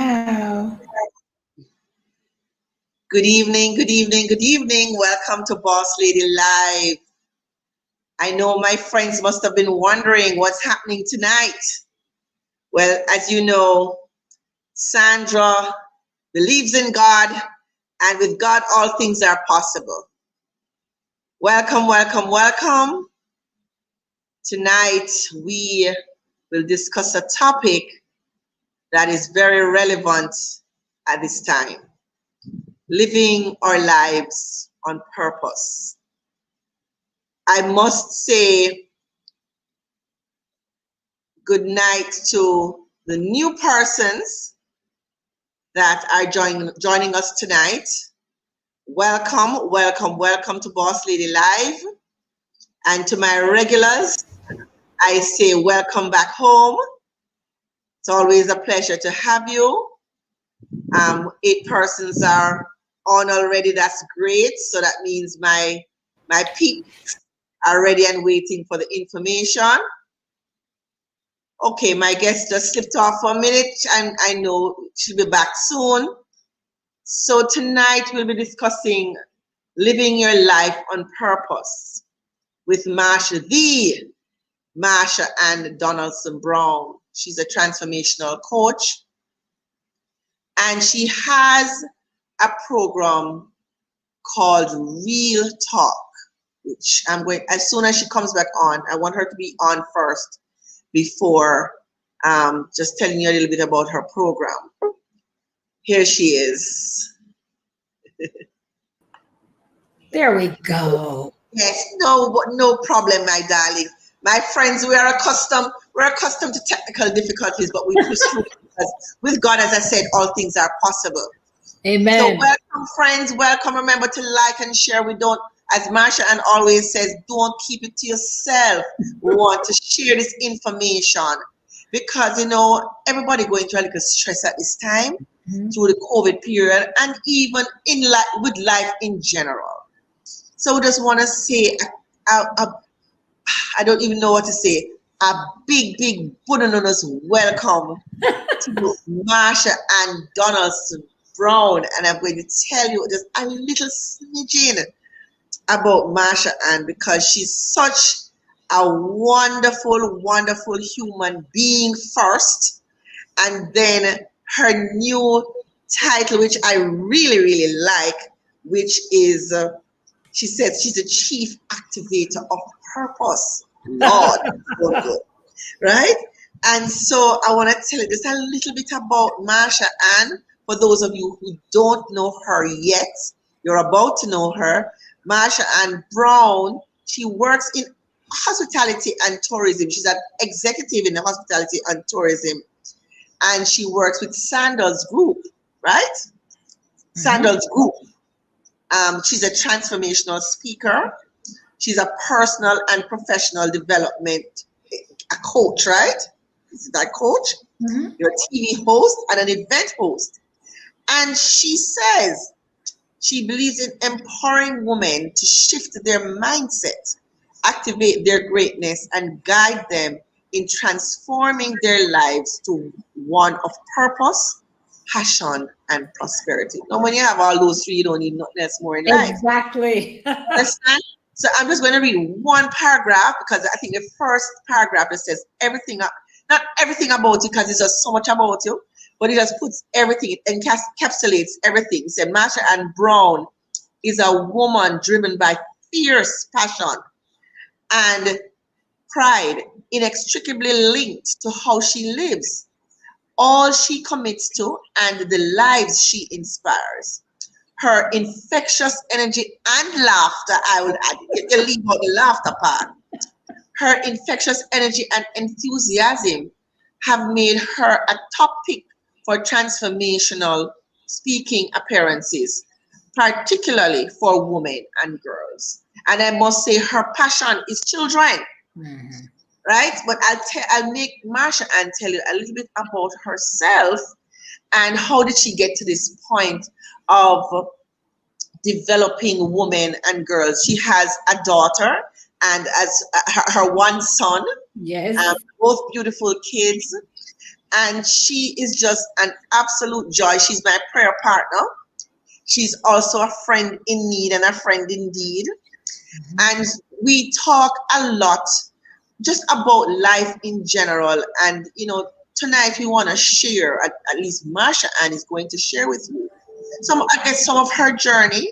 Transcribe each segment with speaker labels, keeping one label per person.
Speaker 1: Wow.
Speaker 2: Good evening, good evening, good evening. Welcome to Boss Lady Live. I know my friends must have been wondering what's happening tonight. Well, as you know, Sandra believes in God, and with God, all things are possible. Welcome, welcome, welcome. Tonight, we will discuss a topic that is very relevant at this time. Living our lives on purpose. I must say good night to the new persons that are joining us tonight. Welcome, welcome, welcome to Boss Lady Live. And to my regulars, I say welcome back home. It's always a pleasure to have you. 8 persons are on already. That's great. So that means my peeps are ready and waiting for the information. Okay, my guest just slipped off for a minute, and I know she'll be back soon. So tonight we'll be discussing living your life on purpose with Marsha-Ann Donaldson-Brown. She's a transformational coach, and she has a program called Real Talk, which I'm going, as soon as she comes back on, I want her to be on first before just telling you a little bit about her program. Here she is.
Speaker 1: There we go.
Speaker 2: Yes, no problem, my darling. My friends, we're accustomed to technical difficulties, but we push through because with God, as I said, all things are possible.
Speaker 1: Amen.
Speaker 2: So welcome, friends. Welcome. Remember to like and share. We don't, as Marsha-Ann always says, don't keep it to yourself. We want to share this information because, you know, everybody going through a little stress at this time through the COVID period and even in with life in general. So we just want to say, I don't even know what to say, a big bonus welcome to Marsha-Ann Donaldson-Brown. And I'm going to tell you just a little smidgen about Marsha-Ann because she's such a wonderful, wonderful human being first. And then her new title, which I really, really like, which is, she says she's a chief activator of purpose. Lord, so good. Right? And so I want to tell you just a little bit about Marsha-Ann. For those of you who don't know her yet, you're about to know her. Marsha-Ann Brown, she works in hospitality and tourism. She's an executive in the hospitality and tourism. And she works with Sanders Group, right? Sanders Group. She's a transformational speaker. She's a personal and professional development a coach, right? Is that coach? You're a TV host and an event host. And she says she believes in empowering women to shift their mindset, activate their greatness, and guide them in transforming their lives to one of purpose, passion, and prosperity. Now, when you have all those 3, you don't need nothing else more in life.
Speaker 1: Exactly.
Speaker 2: Understand? So I'm just going to read one paragraph because I think the first paragraph that says everything, not everything about you because it's just so much about you, but it just puts everything, it encapsulates everything. It said Marsha-Ann Brown is a woman driven by fierce passion and pride, inextricably linked to how she lives, all she commits to, and the lives she inspires. Her infectious energy and laughter, I would add, you leave out the laughter part. Her infectious energy and enthusiasm have made her a top pick for transformational speaking appearances, particularly for women and girls. And I must say her passion is children, right? But I'll make Marsha-Ann tell you a little bit about herself and how did she get to this point of developing women and girls. She has a daughter and as her one son.
Speaker 1: Yes.
Speaker 2: Both beautiful kids. And she is just an absolute joy. She's my prayer partner. She's also a friend in need and a friend indeed. And we talk a lot just about life in general. And, tonight we want to share, at least Marsha-Ann is going to share with you some of her journey,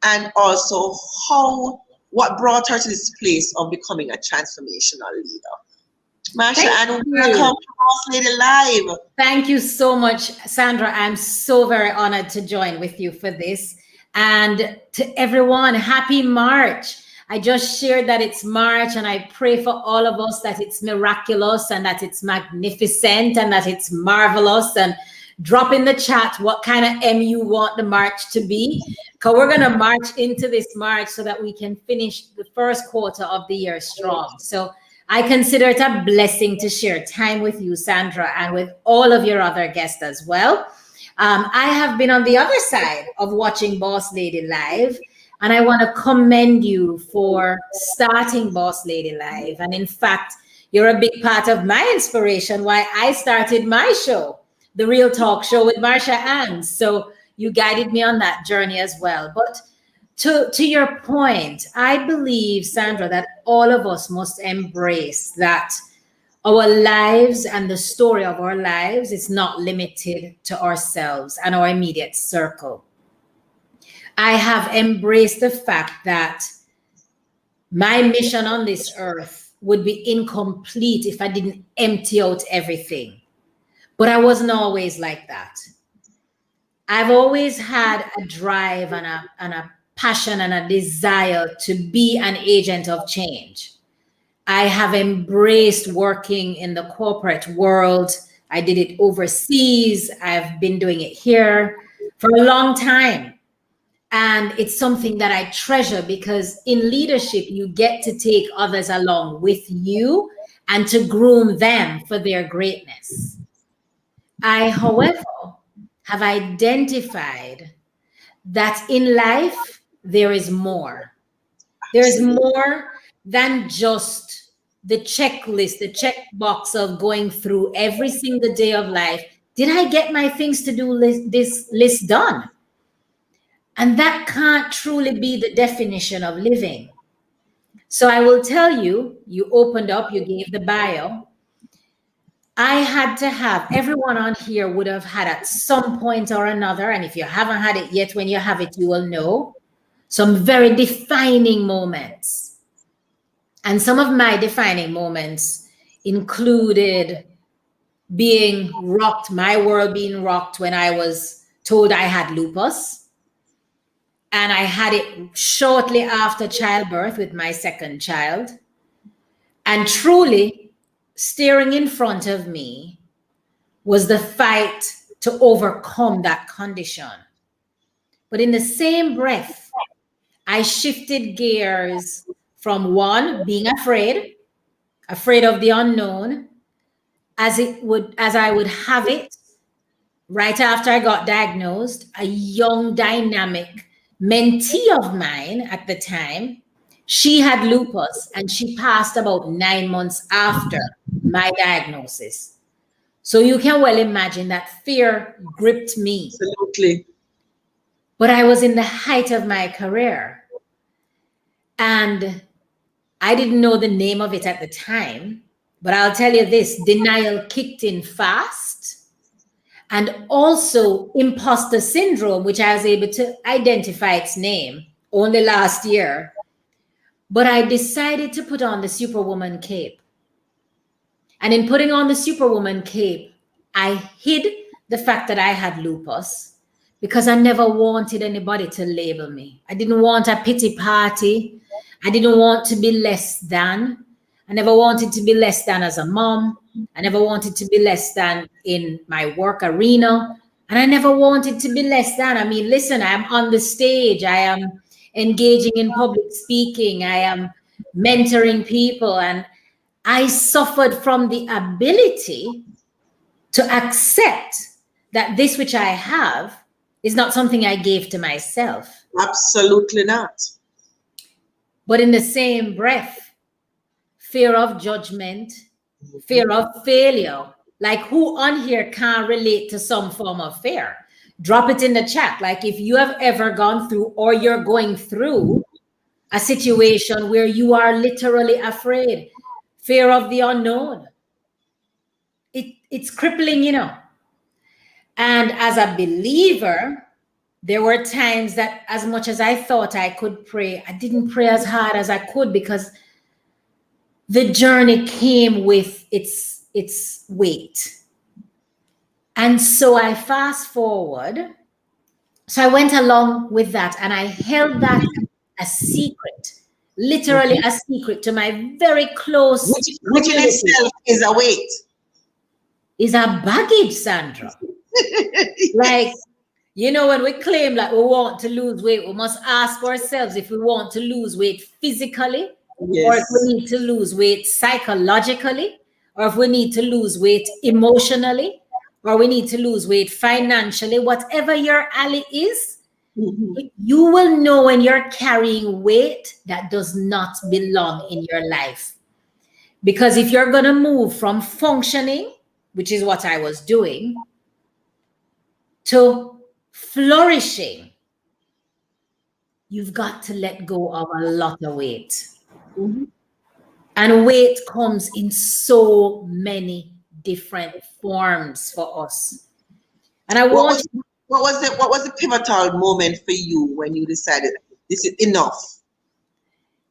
Speaker 2: and also what brought her to this place of becoming a transformational leader. Marsha-Ann, welcome to Boss Lady Live.
Speaker 1: Thank you so much, Sandra. I'm so very honored to join with you for this. And to everyone, happy March. I just shared that it's March, and I pray for all of us that it's miraculous and that it's magnificent and that it's marvelous. And drop in the chat what kind of M you want the March to be, because we're going to march into this March so that we can finish the first quarter of the year strong. So I consider it a blessing to share time with you, Sandra, and with all of your other guests as well. I have been on the other side of watching Boss Lady Live, and I want to commend you for starting Boss Lady Live. And in fact, you're a big part of my inspiration why I started my show, The Real Talk Show with Marsha-Ann. So you guided me on that journey as well. But to your point, I believe, Sandra, that all of us must embrace that our lives and the story of our lives is not limited to ourselves and our immediate circle. I have embraced the fact that my mission on this earth would be incomplete if I didn't empty out everything. But I wasn't always like that. I've always had a drive and a passion and a desire to be an agent of change. I have embraced working in the corporate world. I did it overseas. I've been doing it here for a long time. And it's something that I treasure, because in leadership, you get to take others along with you and to groom them for their greatness. I, however, have identified that in life, there is more. There is more than just the checklist, the checkbox of going through every single day of life. Did I get my things to do this list done? And that can't truly be the definition of living. So I will tell you, you opened up, you gave the bio. I had to have, everyone on here would have had at some point or another, and if you haven't had it yet, when you have it, you will know, some very defining moments. And some of my defining moments included being rocked, my world being rocked when I was told I had lupus. And I had it shortly after childbirth with my second child. And truly, staring in front of me was the fight to overcome that condition. But in the same breath, I shifted gears from one, being afraid of the unknown, as I would have it right after I got diagnosed. A young, dynamic mentee of mine at the time, she had lupus and she passed about 9 months after my diagnosis. So you can well imagine that fear gripped me.
Speaker 2: Absolutely.
Speaker 1: But I was in the height of my career, and I didn't know the name of it at the time, but I'll tell you this: denial kicked in fast. And also imposter syndrome, which I was able to identify its name only last year. But I decided to put on the Superwoman cape. And in putting on the Superwoman cape, I hid the fact that I had lupus, because I never wanted anybody to label me. I didn't want a pity party. I didn't want to be less than. I never wanted to be less than as a mom. I never wanted to be less than in my work arena. And I never wanted to be less than. I mean, listen, I'm on the stage. I am engaging in public speaking. I am mentoring people. And I suffered from the ability to accept that this which I have is not something I gave to myself.
Speaker 2: Absolutely not.
Speaker 1: But in the same breath, fear of judgment, fear of failure Like, who on here can relate to some form of fear? Drop it in the chat. Like, if you have ever gone through or you're going through a situation where you are literally afraid, fear of the unknown. It's crippling, you know. And as a believer, there were times that as much as I thought I could pray, I didn't pray as hard as I could because the journey came with its weight. And so I fast forward. So I went along with that and I held that a secret, literally a secret to my very close.
Speaker 2: Which in itself is a weight.
Speaker 1: Is a baggage, Sandra. Like, you know, when we claim like we want to lose weight, we must ask ourselves if we want to lose weight physically, or if we need to lose weight psychologically, or if we need to lose weight emotionally, or we need to lose weight financially. Whatever your alley is, you will know when you're carrying weight that does not belong in your life. Because if you're going to move from functioning, which is what I was doing, to flourishing, you've got to let go of a lot of weight. And weight comes in so many different forms for us. And what
Speaker 2: was the pivotal moment for you when you decided this is enough?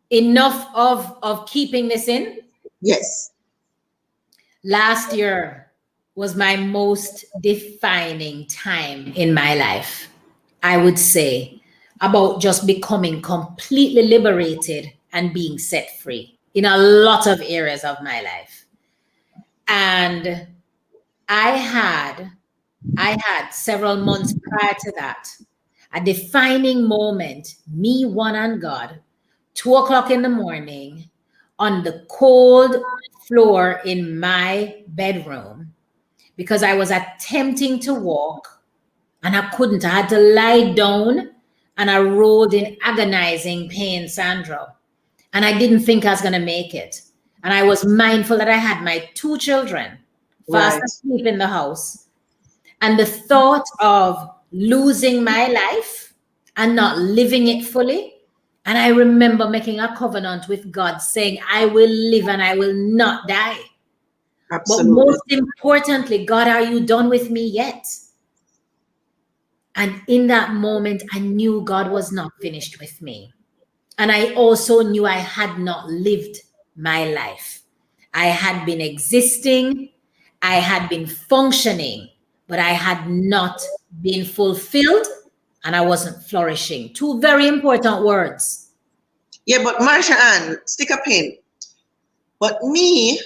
Speaker 1: Enough of keeping this in?
Speaker 2: Yes.
Speaker 1: Last year was my most defining time in my life. I would say about just becoming completely liberated and being set free in a lot of areas of my life. And I had several months prior to that, a defining moment, me, one, and God, 2:00 in the morning on the cold floor in my bedroom, because I was attempting to walk and I couldn't. I had to lie down and I rolled in agonizing pain, Sandra. And I didn't think I was going to make it. And I was mindful that I had my 2 children fast asleep in the house. And the thought of losing my life and not living it fully. And I remember making a covenant with God saying, I will live and I will not die. Absolutely. But most importantly, God, are you done with me yet? And in that moment, I knew God was not finished with me. And I also knew I had not lived my life. I had been existing, I had been functioning, but I had not been fulfilled and I wasn't flourishing. 2 very important words.
Speaker 2: Yeah, but Marsha-Ann, stick a pin. But me,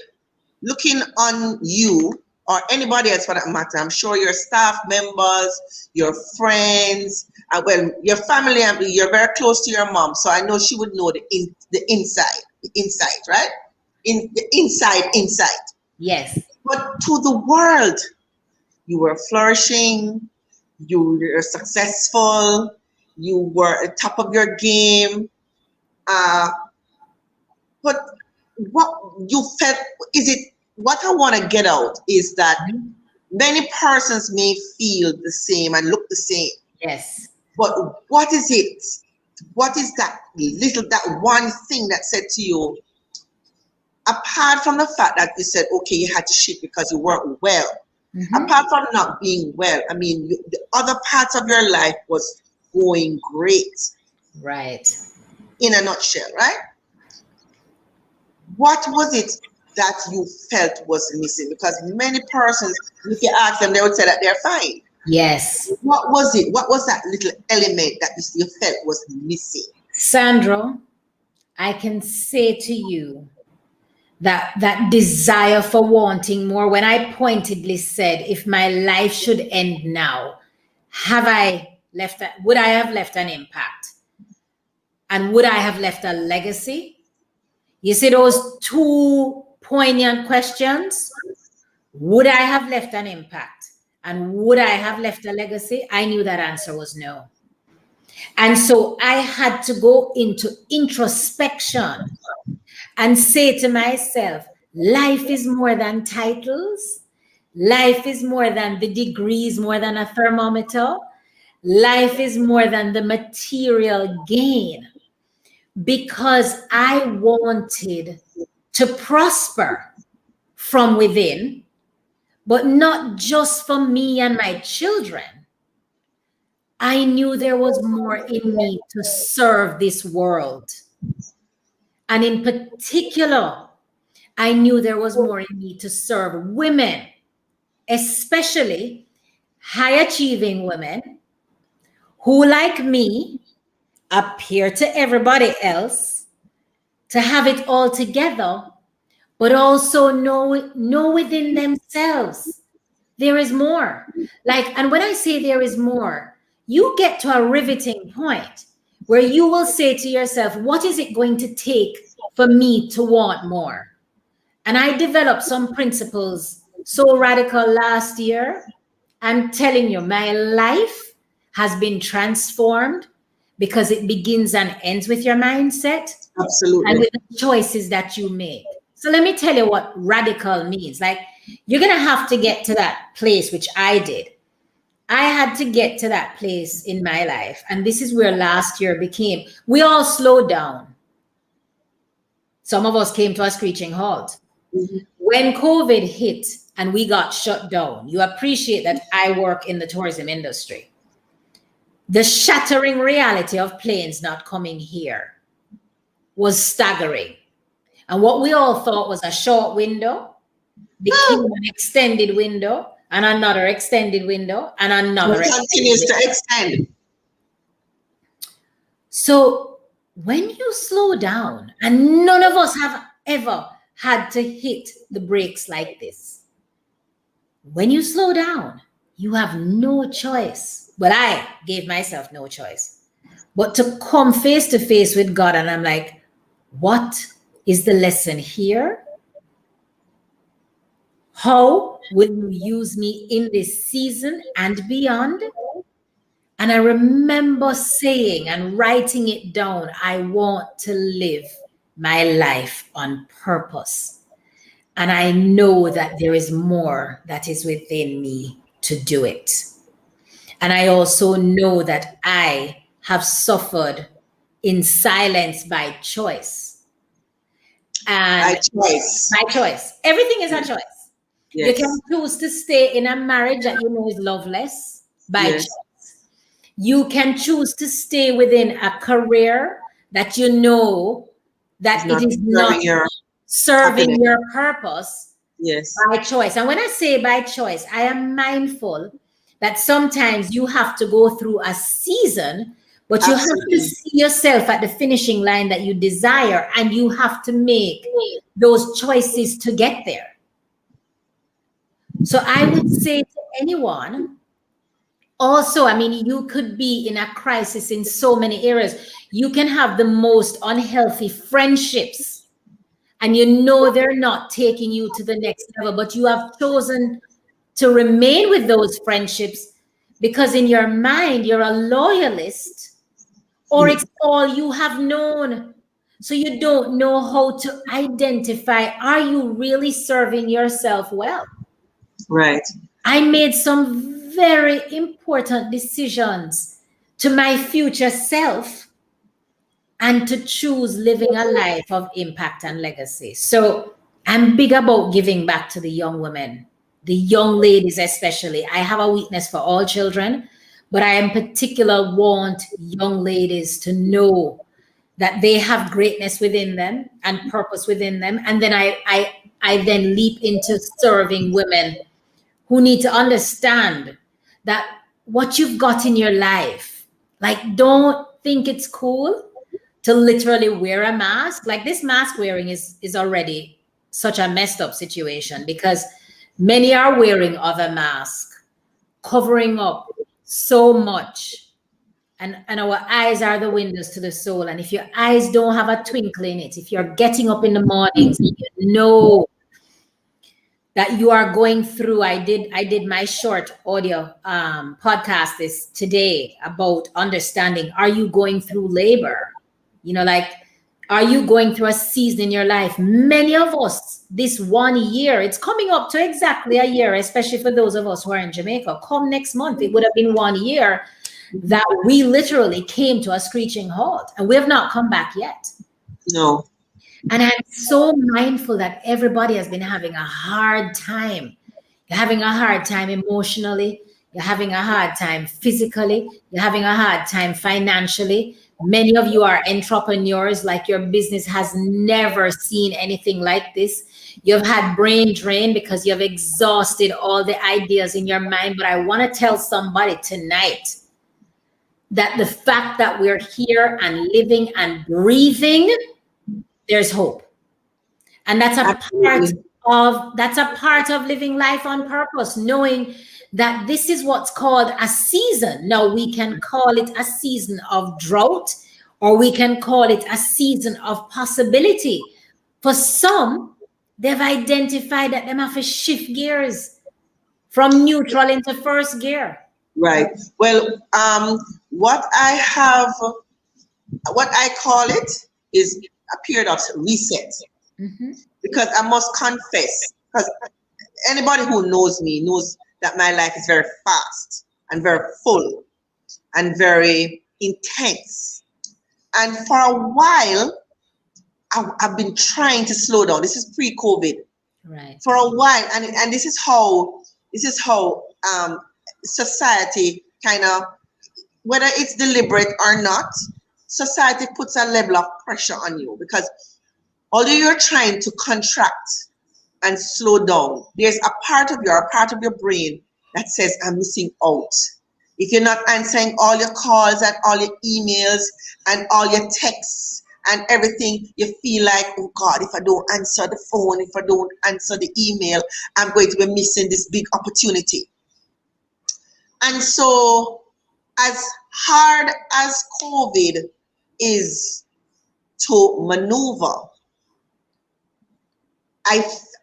Speaker 2: looking on you or anybody else for that matter, I'm sure your staff members, your friends, well, your family, you're very close to your mom, so I know she would know the inside, right? In the inside.
Speaker 1: Yes.
Speaker 2: But to the world, you were flourishing, you were successful, you were at the top of your game. But what you felt, what I want to get out is that many persons may feel the same and look the same.
Speaker 1: Yes.
Speaker 2: But what is it? What is that one thing that said to you, apart from the fact that you said, okay, you had to shift because you weren't well, apart from not being well, I mean, the other parts of your life was going great.
Speaker 1: Right.
Speaker 2: In a nutshell, right? What was it that you felt was missing? Because many persons, if you ask them, they would say that they're fine.
Speaker 1: Yes.
Speaker 2: What was it? What was that little element that you felt was missing?
Speaker 1: Sandra, I can say to you that desire for wanting more, when I pointedly said, if my life should end now, would I have left an impact? And would I have left a legacy? You see those 2 poignant questions? Would I have left an impact? And would I have left a legacy? I knew that answer was no. And so I had to go into introspection and say to myself, life is more than titles. Life is more than the degrees, more than a thermometer. Life is more than the material gain, because I wanted to prosper from within, but not just for me and my children. I knew there was more in me to serve this world. And in particular, I knew there was more in me to serve women, especially high achieving women who, like me, appear to everybody else to have it all together, but also know within themselves there is more. Like, and when I say there is more, you get to a riveting point where you will say to yourself, what is it going to take for me to want more? And I developed some principles so radical last year. I'm telling you, my life has been transformed because it begins and ends with your mindset.
Speaker 2: Absolutely.
Speaker 1: And with the choices that you make. So let me tell you what radical means. Like, you're going to have to get to that place, which I did. I had to get to that place in my life. And this is where last year became, we all slowed down. Some of us came to a screeching halt. Mm-hmm. When COVID hit and we got shut down, you appreciate that I work in the tourism industry. The shattering reality of planes not coming here was staggering. And what we all thought was a short window became an extended window, and another extended window, and another.
Speaker 2: It continues to extend.
Speaker 1: So when you slow down, and none of us have ever had to hit the brakes like this, when you slow down, you have no choice. Well, I gave myself no choice but to come face to face with God. And I'm like, what is the lesson here? How will you use me in this season and beyond? And I remember saying and writing it down, I want to live my life on purpose. And I know that there is more that is within me to do it. And I also know that I have suffered in silence by choice. And by choice. Everything is a choice. Yes. You can choose to stay in a marriage that you know is loveless by choice. You can choose to stay within a career that you know that it is not serving your purpose by choice. And when I say by choice, I am mindful that sometimes you have to go through a season, but you have to see yourself at the finishing line that you desire, and you have to make those choices to get there. So I would say to anyone, also, I mean, you could be in a crisis in so many areas. You can have the most unhealthy friendships, and you know they're not taking you to the next level, but you have chosen to remain with those friendships because in your mind, you're a loyalist, or it's all you have known. So you don't know how to identify, are you really serving yourself well?
Speaker 2: Right.
Speaker 1: I made some very important decisions to my future self and to choose living a life of impact and legacy. So I'm big about giving back to the young women, the young ladies especially. I have a weakness for all children, but I in particular want young ladies to know that they have greatness within them and purpose within them. And then I then leap into serving women who need to understand that what you've got in your life, like, don't think it's cool to literally wear a mask. Like, this mask wearing is already such a messed up situation because many are wearing other masks, covering up so much. And our eyes are the windows to the soul. And if your eyes don't have a twinkle in it, if you're getting up in the mornings, you know that you are going through. I did my short audio podcast this today about understanding, are you going through labor? You know, like, Are you going through a season in your life? Many of us, this 1 year, it's coming up to exactly a year, especially for those of us who are in Jamaica. Come next month, it would have been 1 year that we literally came to a screeching halt, and we have not come back yet.
Speaker 2: No.
Speaker 1: And I'm so mindful that everybody has been having a hard time. You're having a hard time emotionally. You're having a hard time physically. You're having a hard time financially. Many of you are entrepreneurs, like your business has never seen anything like this. You've had brain drain because you've exhausted all the ideas in your mind. But I want to tell somebody tonight that the fact that we're here and living and breathing, there's hope. And that's a part of living life on purpose, knowing that this is what's called a season. Now, we can call it a season of drought, or we can call it a season of possibility. For some, they've identified that they have to shift gears from neutral into first gear.
Speaker 2: Right. Well, what I call it is a period of reset. Mm-hmm. Because I must confess, because anybody who knows me knows that my life is very fast and very full and very intense. And for a while, I've been trying to slow down. This is pre-COVID.
Speaker 1: Right.
Speaker 2: For a while, and this is how society kind of, whether it's deliberate or not, society puts a level of pressure on you, because although you're trying to contract and slow down, there's a part of your brain that says, I'm missing out. If you're not answering all your calls and all your emails and all your texts and everything, you feel like, oh God, if I don't answer the phone, if I don't answer the email, I'm going to be missing this big opportunity. And so, as hard as COVID is to maneuver,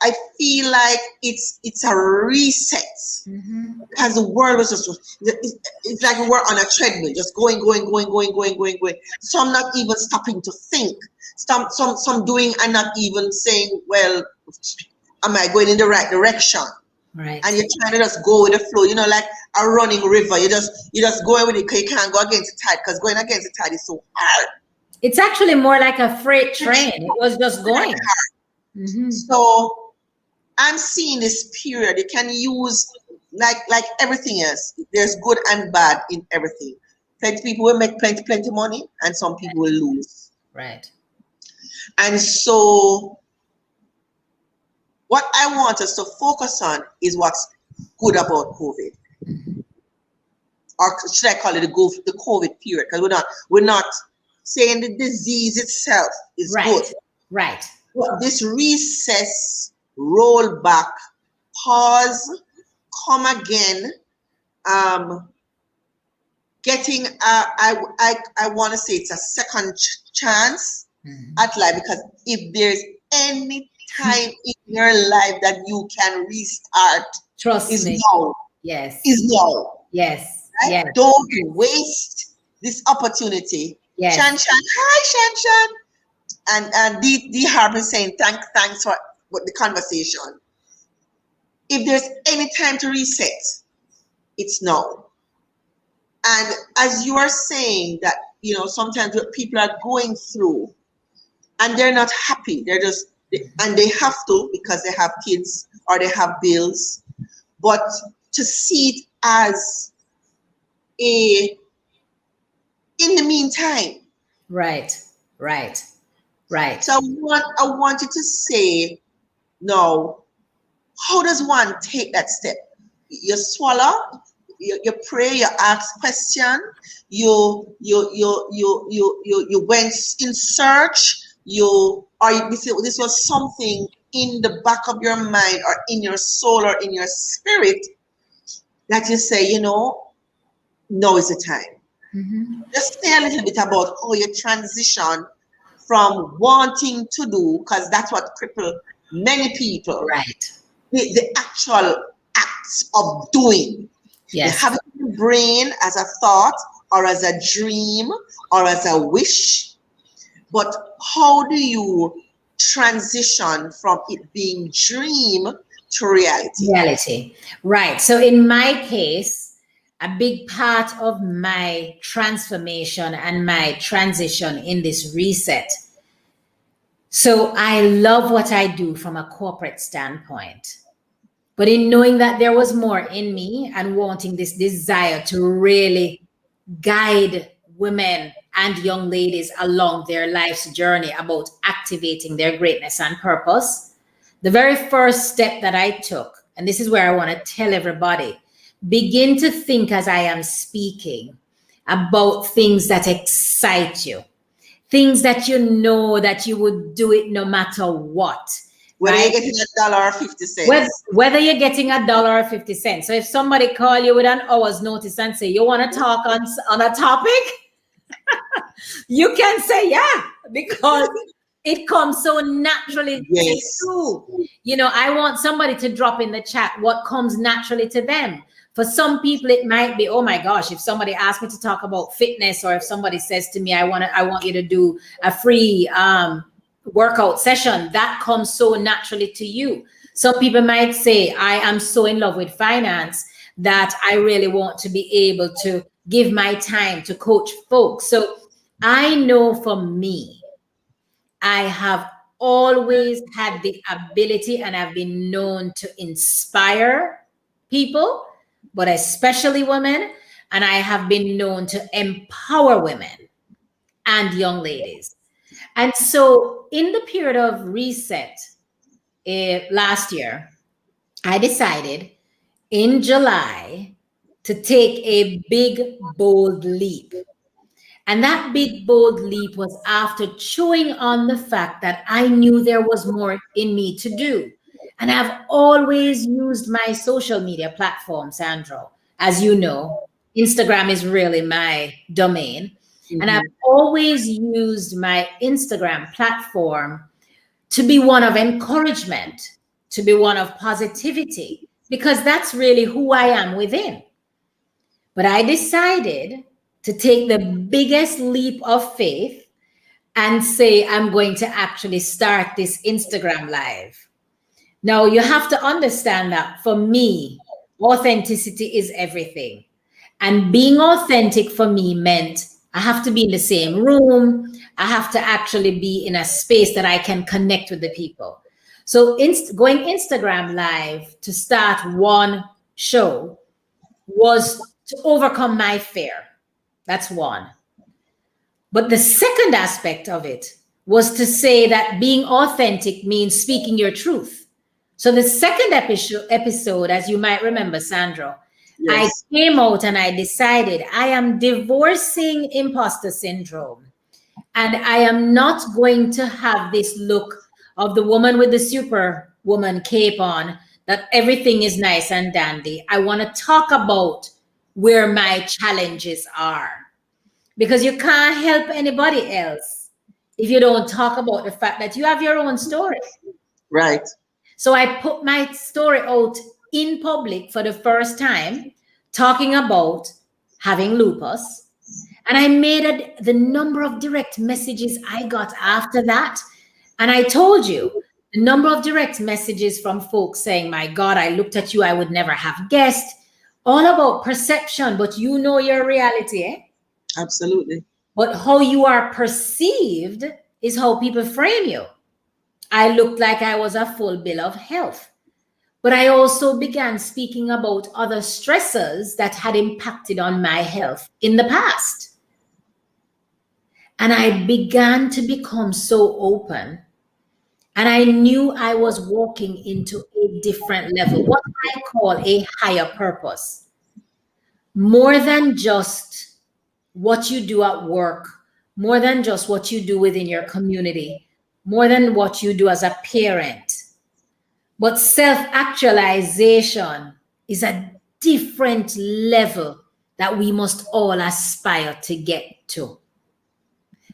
Speaker 2: I feel like it's a reset. Mm-hmm. Because the world was it's like we're on a treadmill, just going. Some not even stopping to think. Some doing and not even saying, well, am I going in the right direction?
Speaker 1: Right.
Speaker 2: And you're trying to just go with the flow, like a running river. You just going with it because you can't go against the tide, because going against the tide is so hard.
Speaker 1: It's actually more like a freight train. It was just going.
Speaker 2: Mm-hmm. So I'm seeing this period. You can use like everything else. There's good and bad in everything. Plenty people will make plenty money, and some people will lose.
Speaker 1: Right.
Speaker 2: And so what I want us to focus on is what's good about COVID. Mm-hmm. Or should I call it the COVID period? Because we're not saying the disease itself is good.
Speaker 1: Right.
Speaker 2: But this recess, roll back, pause, come again, getting I want to say it's a second chance at life, because if there's any time in your life that you can restart,
Speaker 1: trust me,
Speaker 2: now.
Speaker 1: Yes,
Speaker 2: is now.
Speaker 1: Yes.
Speaker 2: Right?
Speaker 1: Yes.
Speaker 2: Don't waste this opportunity.
Speaker 1: Yes.
Speaker 2: Shan, hi Shan. And D Harp is saying thanks for the conversation. If there's any time to reset, it's now. And as you are saying that, sometimes what people are going through and they're not happy, and they have to, because they have kids or they have bills, but to see it as in the meantime.
Speaker 1: Right.
Speaker 2: So I want you to say, no, how does one take that step? You swallow, you pray, you ask question, you went in search, this was something in the back of your mind or in your soul or in your spirit that you say, now is the time. Mm-hmm. Just say a little bit about how you transition from wanting to do, because that's what crippled many people.
Speaker 1: Right.
Speaker 2: The actual acts of doing.
Speaker 1: Yes.
Speaker 2: They have it in the brain as a thought or as a dream or as a wish, But how do you transition from it being dream to reality?
Speaker 1: Reality. Right. So in my case, a big part of my transformation and my transition in this reset. So I love what I do from a corporate standpoint. But in knowing that there was more in me and wanting this desire to really guide women and young ladies along their life's journey about activating their greatness and purpose, the very first step that I took, and this is where I want to tell everybody, begin to think as I am speaking about things that excite you, things that you know that you would do it no matter what.
Speaker 2: Whether
Speaker 1: right?
Speaker 2: you're getting $1.50.
Speaker 1: Whether you're getting $1.50. So if somebody call you with an hour's notice and say you want to talk on a topic, you can say yeah, because it comes so naturally
Speaker 2: Yes.
Speaker 1: to you. You know, I want somebody to drop in the chat what comes naturally to them. For some people, it might be, oh my gosh, if somebody asks me to talk about fitness, or if somebody says to me, I want you to do a free workout session, that comes so naturally to you. Some people might say, I am so in love with finance that I really want to be able to give my time to coach folks. So I know for me, I have always had the ability, and I've been known to inspire people, but especially women. And I have been known to empower women and young ladies. And so in the period of reset last year, I decided in July to take a big, bold leap. And that big, bold leap was after chewing on the fact that I knew there was more in me to do. And I've always used my social media platform, Sandra. As you know, Instagram is really my domain. Mm-hmm. And I've always used my Instagram platform to be one of encouragement, to be one of positivity, because that's really who I am within. But I decided to take the biggest leap of faith and say, I'm going to actually start this Instagram live. Now, you have to understand that for me, authenticity is everything. And being authentic for me meant I have to be in the same room. I have to actually be in a space that I can connect with the people. So going Instagram live to start one show was to overcome my fear. That's one. But the second aspect of it was to say that being authentic means speaking your truth. So the second episode, as you might remember, Sandra, yes, I came out and I decided I am divorcing imposter syndrome. And I am not going to have this look of the woman with the superwoman cape on, that everything is nice and dandy. I want to talk about where my challenges are. Because you can't help anybody else if you don't talk about the fact that you have your own story.
Speaker 2: Right.
Speaker 1: So I put my story out in public for the first time, talking about having lupus. And I made the number of direct messages I got after that. And I told you, the number of direct messages from folks saying, my God, I looked at you, I would never have guessed. All about perception, but you know your reality, eh?
Speaker 2: Absolutely.
Speaker 1: But how you are perceived is how people frame you. I looked like I was a full bill of health. But I also began speaking about other stressors that had impacted on my health in the past. And I began to become so open. And I knew I was walking into a different level, what I call a higher purpose. More than just what you do at work, more than just what you do within your community, more than what you do as a parent. But self-actualization is a different level that we must all aspire to get to.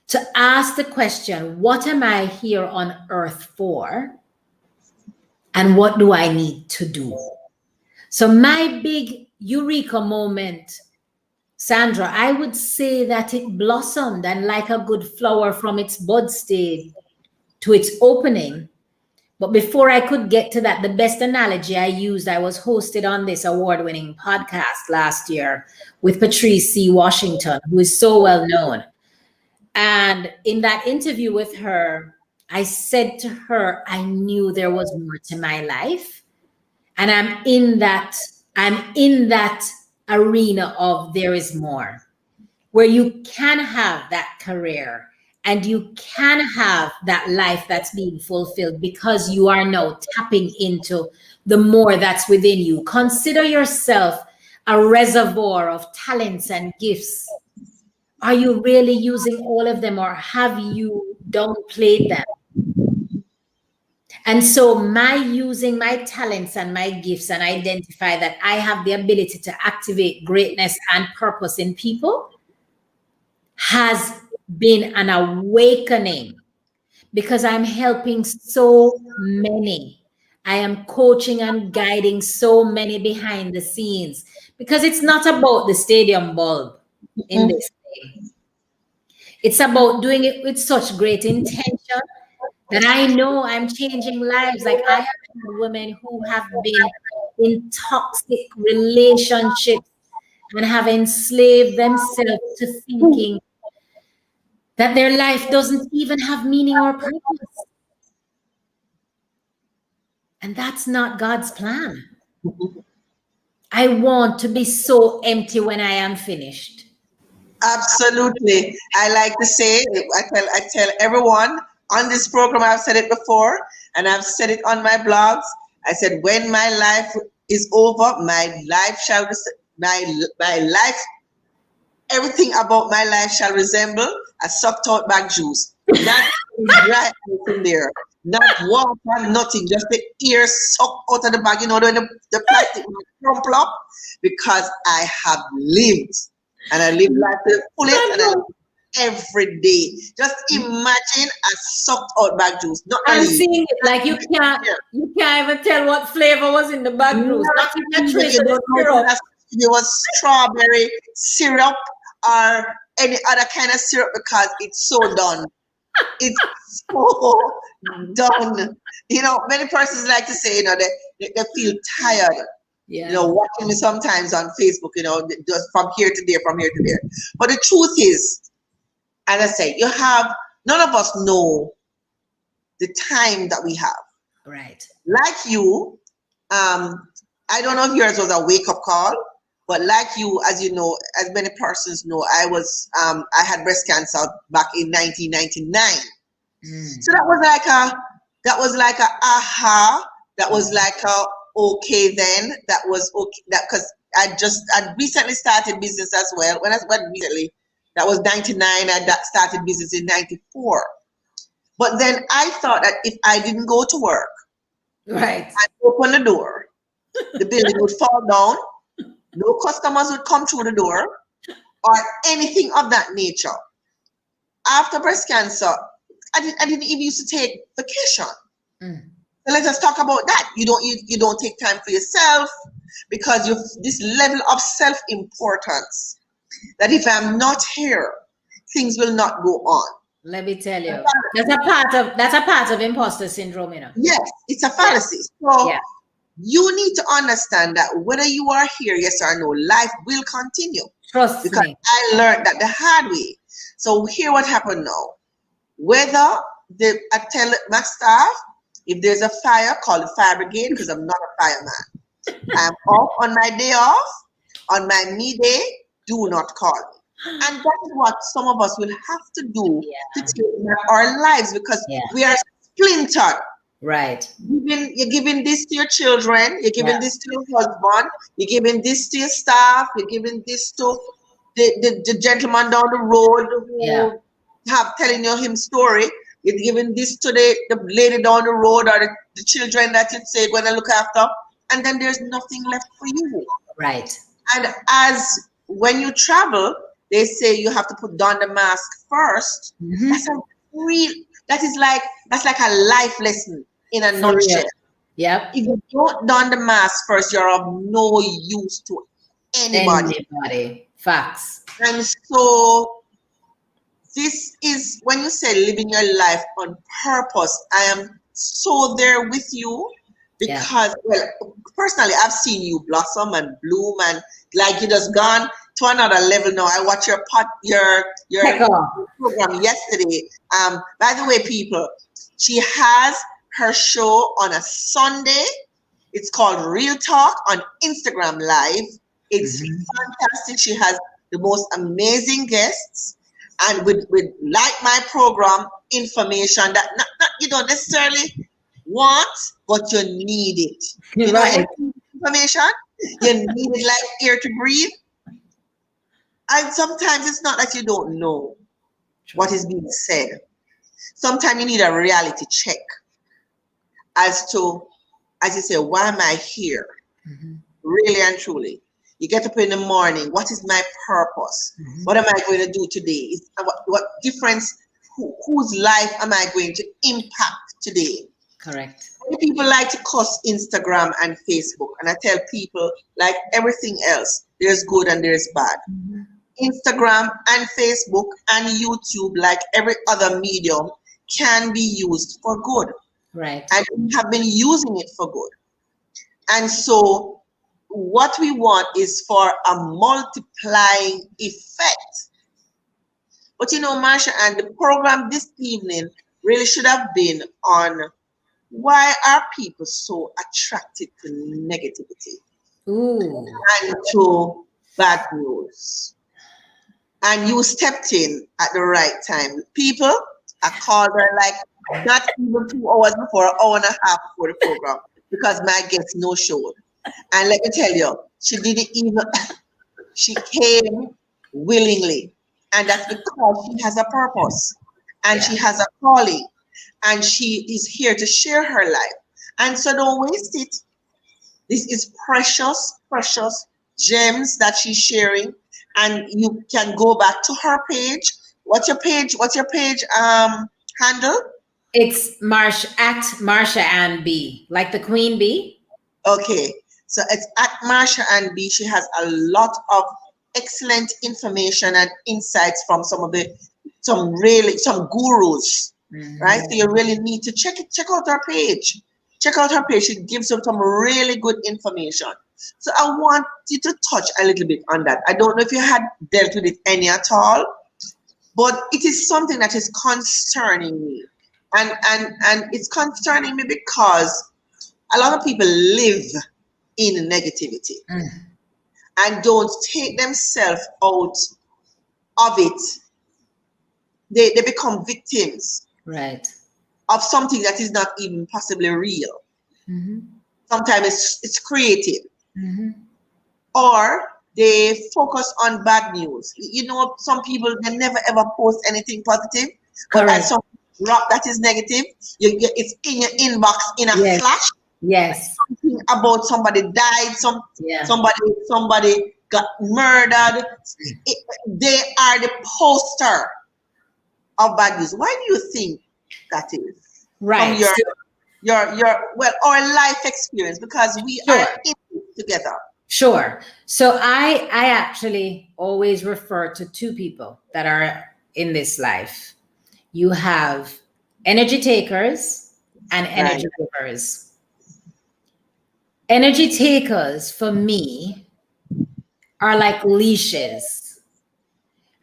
Speaker 1: To ask the question, what am I here on earth for? And what do I need to do? So my big eureka moment, Sandra, I would say that it blossomed, and like a good flower from its bud stage to its opening. But before I could get to that, the best analogy I used, I was hosted on this award winning podcast last year with Patrice C. Washington, who is so well known. And in that interview with her, I said to her, I knew there was more to my life. And I'm in that arena of there is more, where you can have that career and you can have that life that's being fulfilled because you are now tapping into the more that's within you. Consider yourself a reservoir of talents and gifts. Are you really using all of them, or have you downplayed them? And so my using my talents and my gifts and identify that I have the ability to activate greatness and purpose in people has been an awakening, because I'm helping so many. I am coaching and guiding so many behind the scenes, because it's not about the stadium bulb in this thing. It's about doing it with such great intention that I know I'm changing lives. Like, I have had women who have been in toxic relationships and have enslaved themselves to thinking that their life doesn't even have meaning or purpose. And that's not God's plan. I want to be so empty when I am finished.
Speaker 2: Absolutely. I like to say, I tell everyone on this program, I've said it before, and I've said it on my blogs. I said, when my life is over, my life, everything about my life shall resemble a sucked out bag juice. Not dry in there, not water, nothing, just the air sucked out of the bag, when the plastic crumple up, because I have lived. And I live life to the fullest, and I live every day. Just imagine a sucked out bag juice.
Speaker 1: I'm seeing it like you can't even tell what flavor was in the bag juice. Not even a trace of the syrup.
Speaker 2: It was strawberry syrup or any other kind of syrup, because it's so done. It's so done. Many persons like to say, they feel tired.
Speaker 1: Yeah.
Speaker 2: Watching me sometimes on Facebook, just from here to there, from here to there. But the truth is, as I say, none of us know the time that we have.
Speaker 1: Right.
Speaker 2: Like you, I don't know if yours was a wake-up call, but like you, as you know, as many persons know, I had breast cancer back in 1999. So that was like a aha. That was like a okay then. That was okay. That because I recently started business as well. When recently, that was 99. I started business in 94. But then I thought that if I didn't go to work,
Speaker 1: right,
Speaker 2: I'd open the door, the building would fall down, no customers would come through the door, or anything of that nature. After breast cancer, I didn't even used to take vacation. So let us talk about that. You don't take time for yourself, because you've this level of self-importance that if I'm not here, things will not go on.
Speaker 1: Let me tell you, that's a part of imposter syndrome,
Speaker 2: Yes, it's a fallacy. So you need to understand that whether you are here, yes or no, life will continue.
Speaker 1: Trust
Speaker 2: because
Speaker 1: me.
Speaker 2: I learned that the hard way. So here what happened now. Whether I tell my staff, if there's a fire, call the fire brigade, because I'm not a fireman. I'm off on my day off. On my me day, do not call me. And that is what some of us will have to do to take back our lives, because we are splintered.
Speaker 1: Right.
Speaker 2: You're giving this to your children. You're giving this to your husband. You're giving this to your staff. You're giving this to the gentleman down the road who have telling you him story. You're giving this to the lady down the road, or the children that you say going to look after, and then there's nothing left for you.
Speaker 1: Right.
Speaker 2: And as when you travel, they say you have to put down the mask first. That's like a life lesson in a nutshell.
Speaker 1: Yep.
Speaker 2: If you don't don the mask first, you're of no use to anybody.
Speaker 1: Facts.
Speaker 2: And so this is when you say living your life on purpose, I am so there with you
Speaker 1: Yeah.
Speaker 2: because, well, personally, I've seen you blossom and bloom and like you just gone to another level now. I watched your
Speaker 1: Heck off.
Speaker 2: program yesterday. By the way, people, she has her show on a Sunday. It's called Real Talk on Instagram Live. It's fantastic. She has the most amazing guests and with like my program information that not you don't necessarily want, but you need it. You know,
Speaker 1: Right.
Speaker 2: information you need it like air to breathe. And sometimes it's not that you don't know what is being said. Sometimes you need a reality check as to, as you say, why am I here? Really and truly. You get up in the morning. What is my purpose? What am I going to do today? What difference? Whose life am I going to impact today?
Speaker 1: Correct.
Speaker 2: Many people like to cuss Instagram and Facebook, and I tell people, like everything else, there's good and there's bad. Instagram and Facebook and YouTube, like every other medium, can be used for good.
Speaker 1: Right.
Speaker 2: And we have been using it for good. And so what we want is for a multiplying effect. But you know, Marsha-Ann, the program this evening really should have been on why are people so attracted to negativity and to bad news. And you stepped in at the right time. People, I called her like not even 2 hours before, an hour and a half before the program, because my guest no showed. And let me tell you, she didn't even, she came willingly. And that's because she has a purpose and she has a calling and she is here to share her life. And so don't waste it. This is precious, precious gems that she's sharing. And you can go back to her page. What's your page? What's your page handle?
Speaker 1: It's Marsha-Ann B, like the queen bee.
Speaker 2: Okay, so it's at Marsha-Ann B. She has a lot of excellent information and insights from some gurus, right? So you really need to check out her page. Check out her page. She gives them some really good information. So I want you to touch a little bit on that. I don't know if you had dealt with it any at all, but it is something that is concerning me. And it's concerning me because a lot of people live in negativity and don't take themselves out of it. They become victims,
Speaker 1: right,
Speaker 2: of something that is not even possibly real. Sometimes it's created. Or they focus on bad news. You know, some people, they never ever post anything positive, but as some drop that is negative, it's in your inbox in a flash.
Speaker 1: Yes.
Speaker 2: Something about somebody died, somebody got murdered. They are the poster of bad news. Why do you think that is?
Speaker 1: Right.
Speaker 2: From our life experience, because we are in it together.
Speaker 1: Sure. So I actually always refer to two people that are in this life. You have energy takers and energy givers. Energy takers, for me, are like leashes,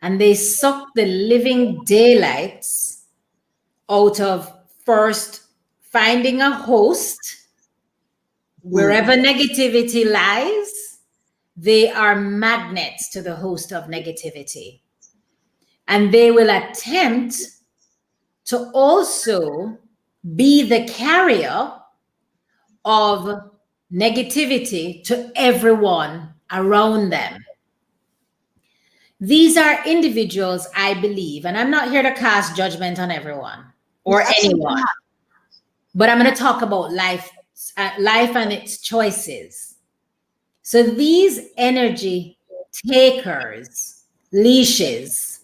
Speaker 1: and they suck the living daylights out of first finding a host. Wherever negativity lies, they are magnets to the host of negativity. And they will attempt to also be the carrier of negativity to everyone around them. These are individuals, I believe, and I'm not here to cast judgment on everyone or anyone, but I'm going to talk about life and its choices. So these energy takers, leashes,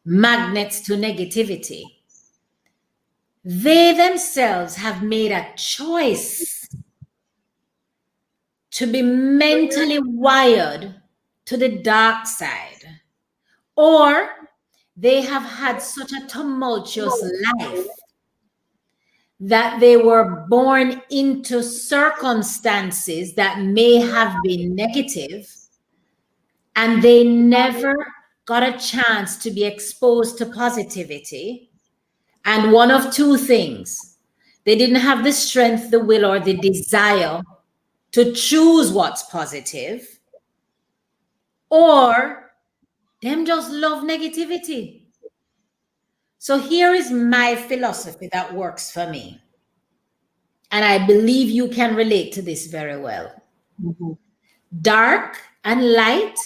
Speaker 1: magnets to negativity, they themselves have made a choice to be mentally wired to the dark side. or they have had such a tumultuous life that they were born into circumstances that may have been negative, and they never got a chance to be exposed to positivity. And one of two things: they didn't have the strength, the will, or the desire to choose what's positive, or them just love negativity. So here is my philosophy that works for me. And I believe you can relate to this very well.
Speaker 2: Mm-hmm.
Speaker 1: Dark and light,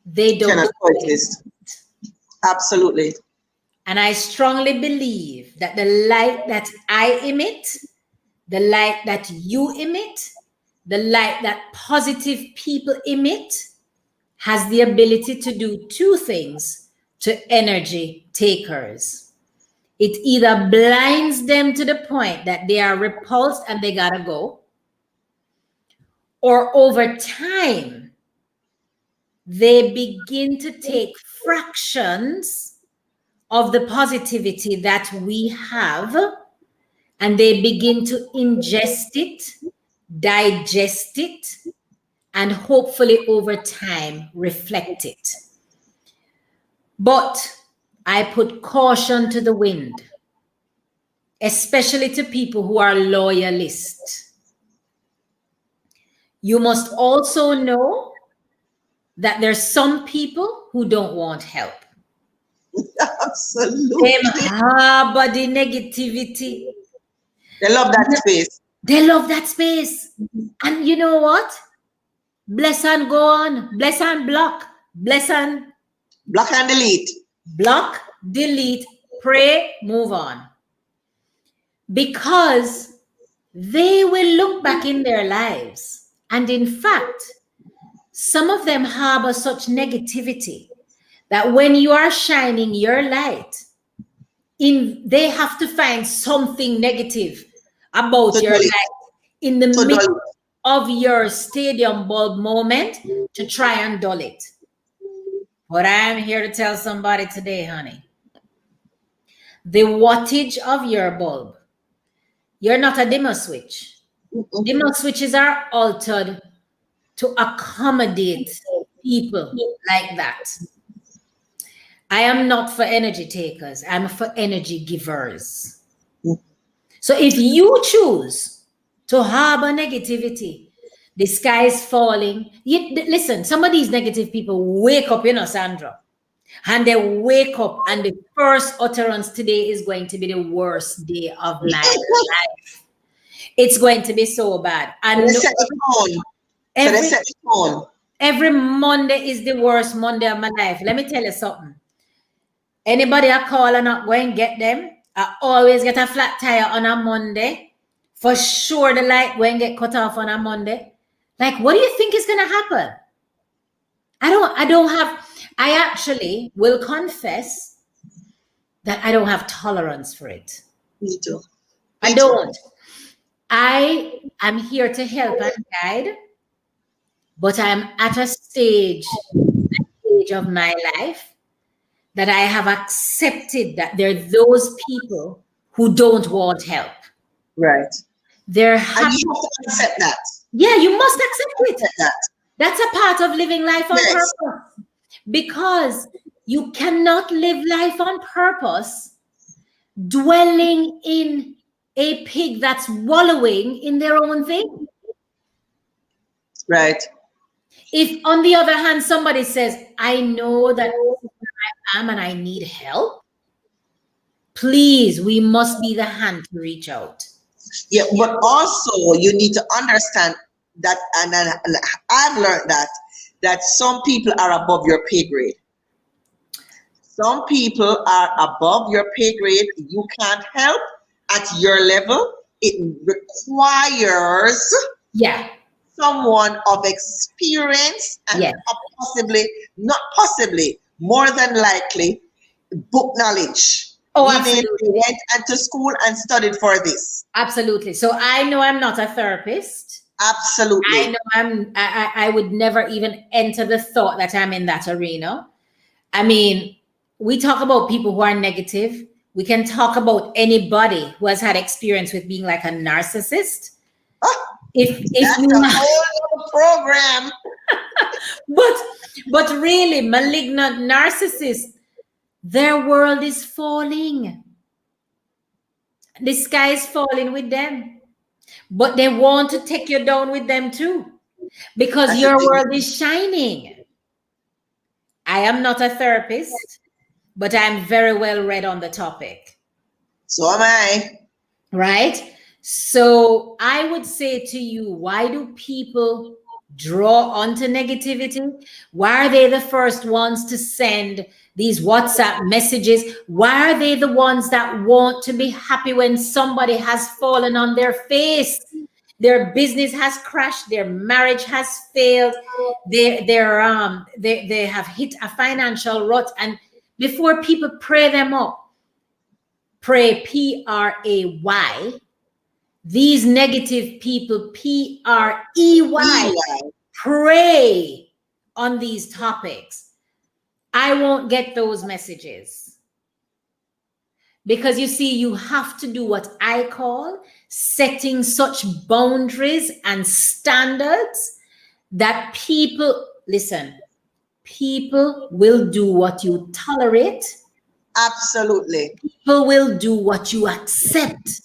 Speaker 1: they don't
Speaker 2: Cannot coexist. Absolutely.
Speaker 1: And I strongly believe that the light that I emit, the light that you emit, the light that positive people emit, has the ability to do two things to energy takers. It either blinds them to the point that they are repulsed and they gotta go, or over time, they begin to take fractions of the positivity that we have, and they begin to ingest it, digest it, and hopefully over time reflect it. But I put caution to the wind, especially to people who are loyalists. You must also know that there's some people who don't want help.
Speaker 2: Absolutely.
Speaker 1: Them harbor the negativity.
Speaker 2: They love that space.
Speaker 1: They love that space. And you know what? Bless and go on. Bless and block. Bless and
Speaker 2: block and delete.
Speaker 1: Block, delete, pray, move on. Because they will look back in their lives. And in fact, some of them harbor such negativity that when you are shining your light, they have to find something negative about your light in the middle of your stadium bulb moment to try and dull it. But I am here to tell somebody today, honey, the wattage of your bulb, you're not a dimmer switch. Dimmer switches are altered to accommodate people like that. I am not for energy takers. I'm for energy givers. So if you choose to harbor negativity, the sky is falling. Listen, some of these negative people wake up, Sandra, and they wake up and the first utterance today is going to be the worst day of my life. It's going to be so bad. And
Speaker 2: they set the tone. They set the tone.
Speaker 1: Every Monday is the worst Monday of my life. Let me tell you something. Anybody I call and not go and get them, I always get a flat tire on a Monday. For sure the light go and get cut off on a Monday. Like, what do you think is going to happen? I actually will confess that I don't have tolerance for it.
Speaker 2: Me too.
Speaker 1: I don't. I am here to help and guide, but I'm at a stage of my life that I have accepted that there are those people who don't want help.
Speaker 2: Right.
Speaker 1: And you
Speaker 2: have to accept that.
Speaker 1: Yeah, you must accept it. That's a part of living life on purpose. Because you cannot live life on purpose dwelling in a pig that's wallowing in their own thing.
Speaker 2: Right.
Speaker 1: If, on the other hand, somebody says, I know that I am and I need help, please, we must be the hand to reach out.
Speaker 2: Yeah, but also you need to understand that, and I've learned that some people are above your pay grade. Some people are above your pay grade. You can't help at your level. It requires someone of experience and more than likely, book knowledge.
Speaker 1: Oh, absolutely.
Speaker 2: They went into school and studied for this.
Speaker 1: Absolutely. So I know I'm not a therapist.
Speaker 2: Absolutely.
Speaker 1: I know I would never even enter the thought that I'm in that arena. I mean, we talk about people who are negative. We can talk about anybody who has had experience with being like a narcissist.
Speaker 2: Oh,
Speaker 1: If
Speaker 2: that's
Speaker 1: you
Speaker 2: a whole other program.
Speaker 1: but really, malignant narcissists, their world is falling. The sky is falling with them. But they want to take you down with them too, because
Speaker 2: That's the
Speaker 1: your
Speaker 2: thing.
Speaker 1: world is shining. I am not a therapist, but I'm very well read on the topic.
Speaker 2: So am I.
Speaker 1: Right? So I would say to you, why do people draw onto negativity? Why are they the first ones to send these WhatsApp messages? Why are they the ones that want to be happy when somebody has fallen on their face? Their business has crashed, their marriage has failed, they have hit a financial rut, and before people pray them up, pray, P-R-A-Y, these negative people, P-R-E-Y, pray on these topics, I won't get those messages. Because you see, you have to do what I call setting such boundaries and standards that people, listen, people will do what you tolerate.
Speaker 2: Absolutely.
Speaker 1: People will do what you accept.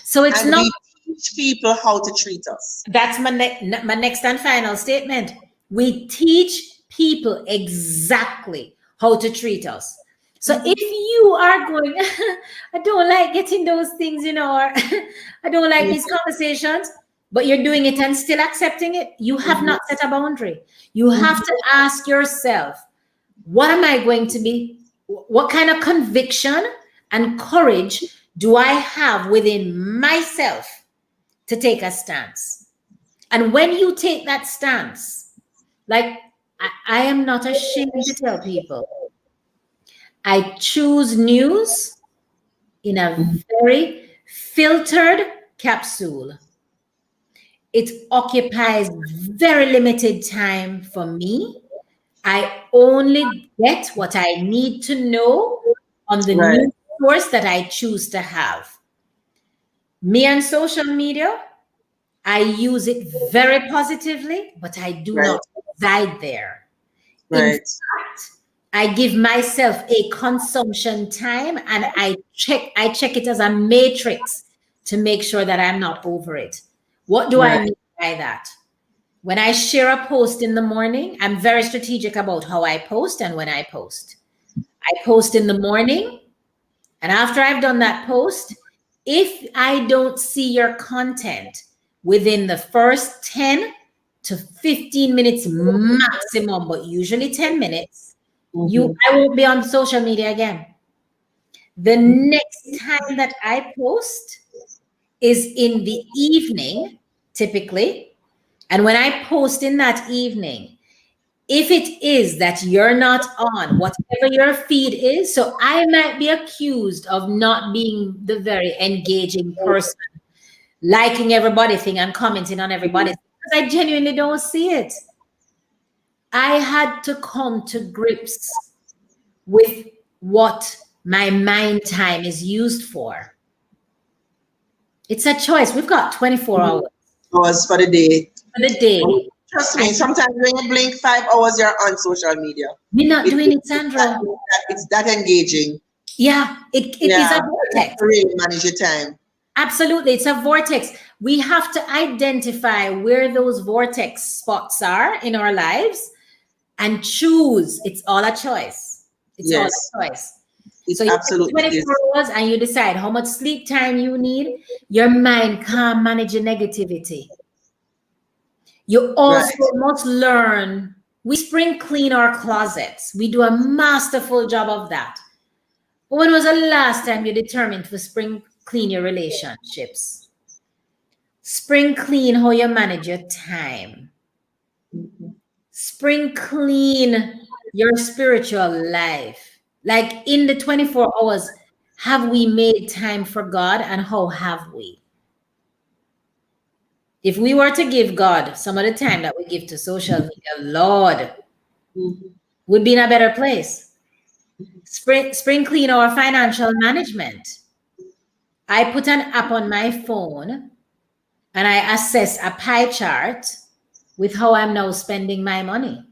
Speaker 1: So it's
Speaker 2: And
Speaker 1: not.
Speaker 2: we teach people how to treat us.
Speaker 1: That's my next and final statement. We teach people exactly how to treat us. So if you are going, I don't like getting those things, or I don't like these conversations, but you're doing it and still accepting it, you have not set a boundary. You have to ask yourself, what am I going to be? What kind of conviction and courage do I have within myself to take a stance? And when you take that stance, like I am not ashamed to tell people, I choose news in a very filtered capsule. It occupies very limited time for me. I only get what I need to know on the news source that I choose to have. Me and social media, I use it very positively, but I do not reside there. In fact, I give myself a consumption time, and I check it as a matrix to make sure that I'm not over it. What do I mean by that? When I share a post in the morning, I'm very strategic about how I post and when I post. I post in the morning, and after I've done that post, if I don't see your content within the first 10 to 15 minutes maximum, but usually 10 minutes, I won't be on social media again. The next time that I post is in the evening, typically. And when I post in that evening, if it is that you're not on whatever your feed is, so I might be accused of not being the very engaging person, liking everybody's thing and commenting on everybody's, because I genuinely don't see it. I had to come to grips with what my mind time is used for. It's a choice. We've got 24
Speaker 2: hours for the day.
Speaker 1: For the day.
Speaker 2: Trust me, sometimes when you blink 5 hours, you're on social media.
Speaker 1: We're not doing it, Sandra.
Speaker 2: It's that engaging.
Speaker 1: Yeah, it is a vortex.
Speaker 2: Really manage your time.
Speaker 1: Absolutely, it's a vortex. We have to identify where those vortex spots are in our lives and choose. It's all a choice. It's all a choice.
Speaker 2: It's
Speaker 1: so
Speaker 2: absolutely
Speaker 1: 24 hours and you decide how much sleep time you need. Your mind can't manage your negativity. You also must learn. We spring clean our closets. We do a masterful job of that. But when was the last time you determined to spring clean your relationships? Spring clean how you manage your time. Spring clean your spiritual life. Like in the 24 hours, have we made time for God, and how have we? If we were to give God some of the time that we give to social media, Lord, we'd be in a better place. Spring Clean or financial management. I put an app on my phone and I assess a pie chart with how I'm now spending my money.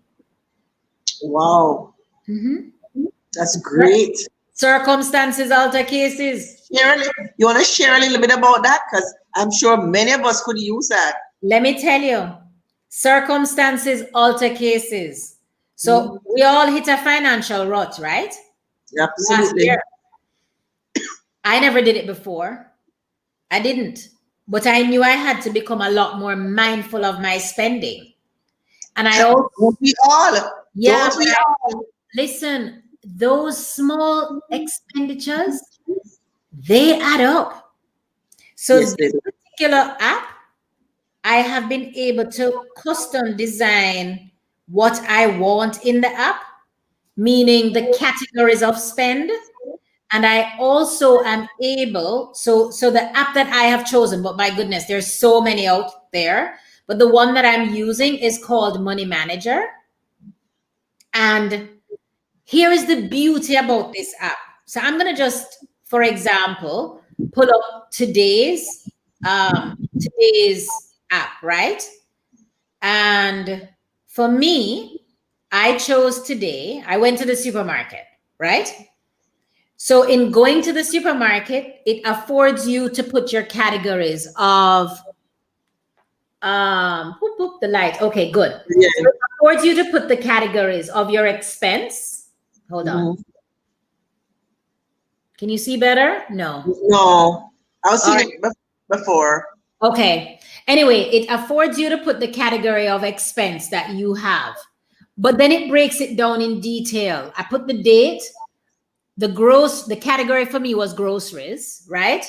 Speaker 2: Wow.
Speaker 1: Mm-hmm.
Speaker 2: That's great.
Speaker 1: Circumstances alter cases.
Speaker 2: You want to share a little bit about that? Because I'm sure many of us could use that.
Speaker 1: Let me tell you, circumstances alter cases. So we all hit a financial rut, right?
Speaker 2: Absolutely.
Speaker 1: Last year. I never did it before. I didn't. But I knew I had to become a lot more mindful of my spending. And I also...
Speaker 2: Don't we all?
Speaker 1: Yeah,
Speaker 2: Don't we all?
Speaker 1: Listen, those small expenditures, they add up. So
Speaker 2: Yes,
Speaker 1: this particular app, I have been able to custom design what I want in the app, meaning the categories of spend. And I also am able, so the app that I have chosen, but my goodness, there's so many out there, but the one that I'm using is called Money Manager. And here is the beauty about this app. So I'm going to just, for example, pull up today's app, right? And for me, I chose today, I went to the supermarket, right? So in going to the supermarket, it affords you to put your categories of the light. Okay, good.
Speaker 2: Yeah.
Speaker 1: So it affords you to put the categories of your expense. Hold on. Can you see better? No.
Speaker 2: No. I was seeing it before.
Speaker 1: Okay. Anyway, it affords you to put the category of expense that you have. But then it breaks it down in detail. I put the date. The category for me was groceries, right?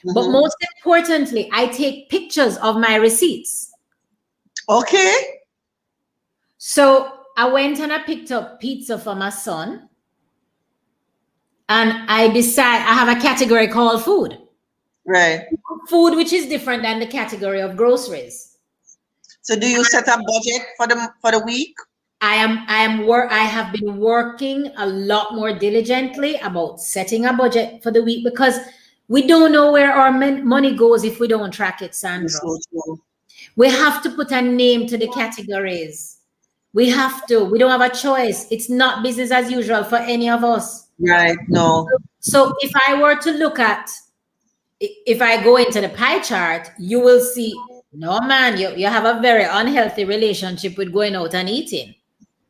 Speaker 1: But most importantly, I take pictures of my receipts.
Speaker 2: Okay.
Speaker 1: So I went and I picked up pizza for my son. And I have a category called food.
Speaker 2: Right.
Speaker 1: Food, which is different than the category of groceries.
Speaker 2: So do you set a budget for the week?
Speaker 1: I have been working a lot more diligently about setting a budget for the week, because we don't know where our money goes if we don't track it, Sandra.
Speaker 2: So true.
Speaker 1: We have to put a name to the categories. We have to. We don't have a choice. It's not business as usual for any of us.
Speaker 2: Right. No.
Speaker 1: So if I were to look at, if I go into the pie chart, you will see, no, man, you have a very unhealthy relationship with going out and eating.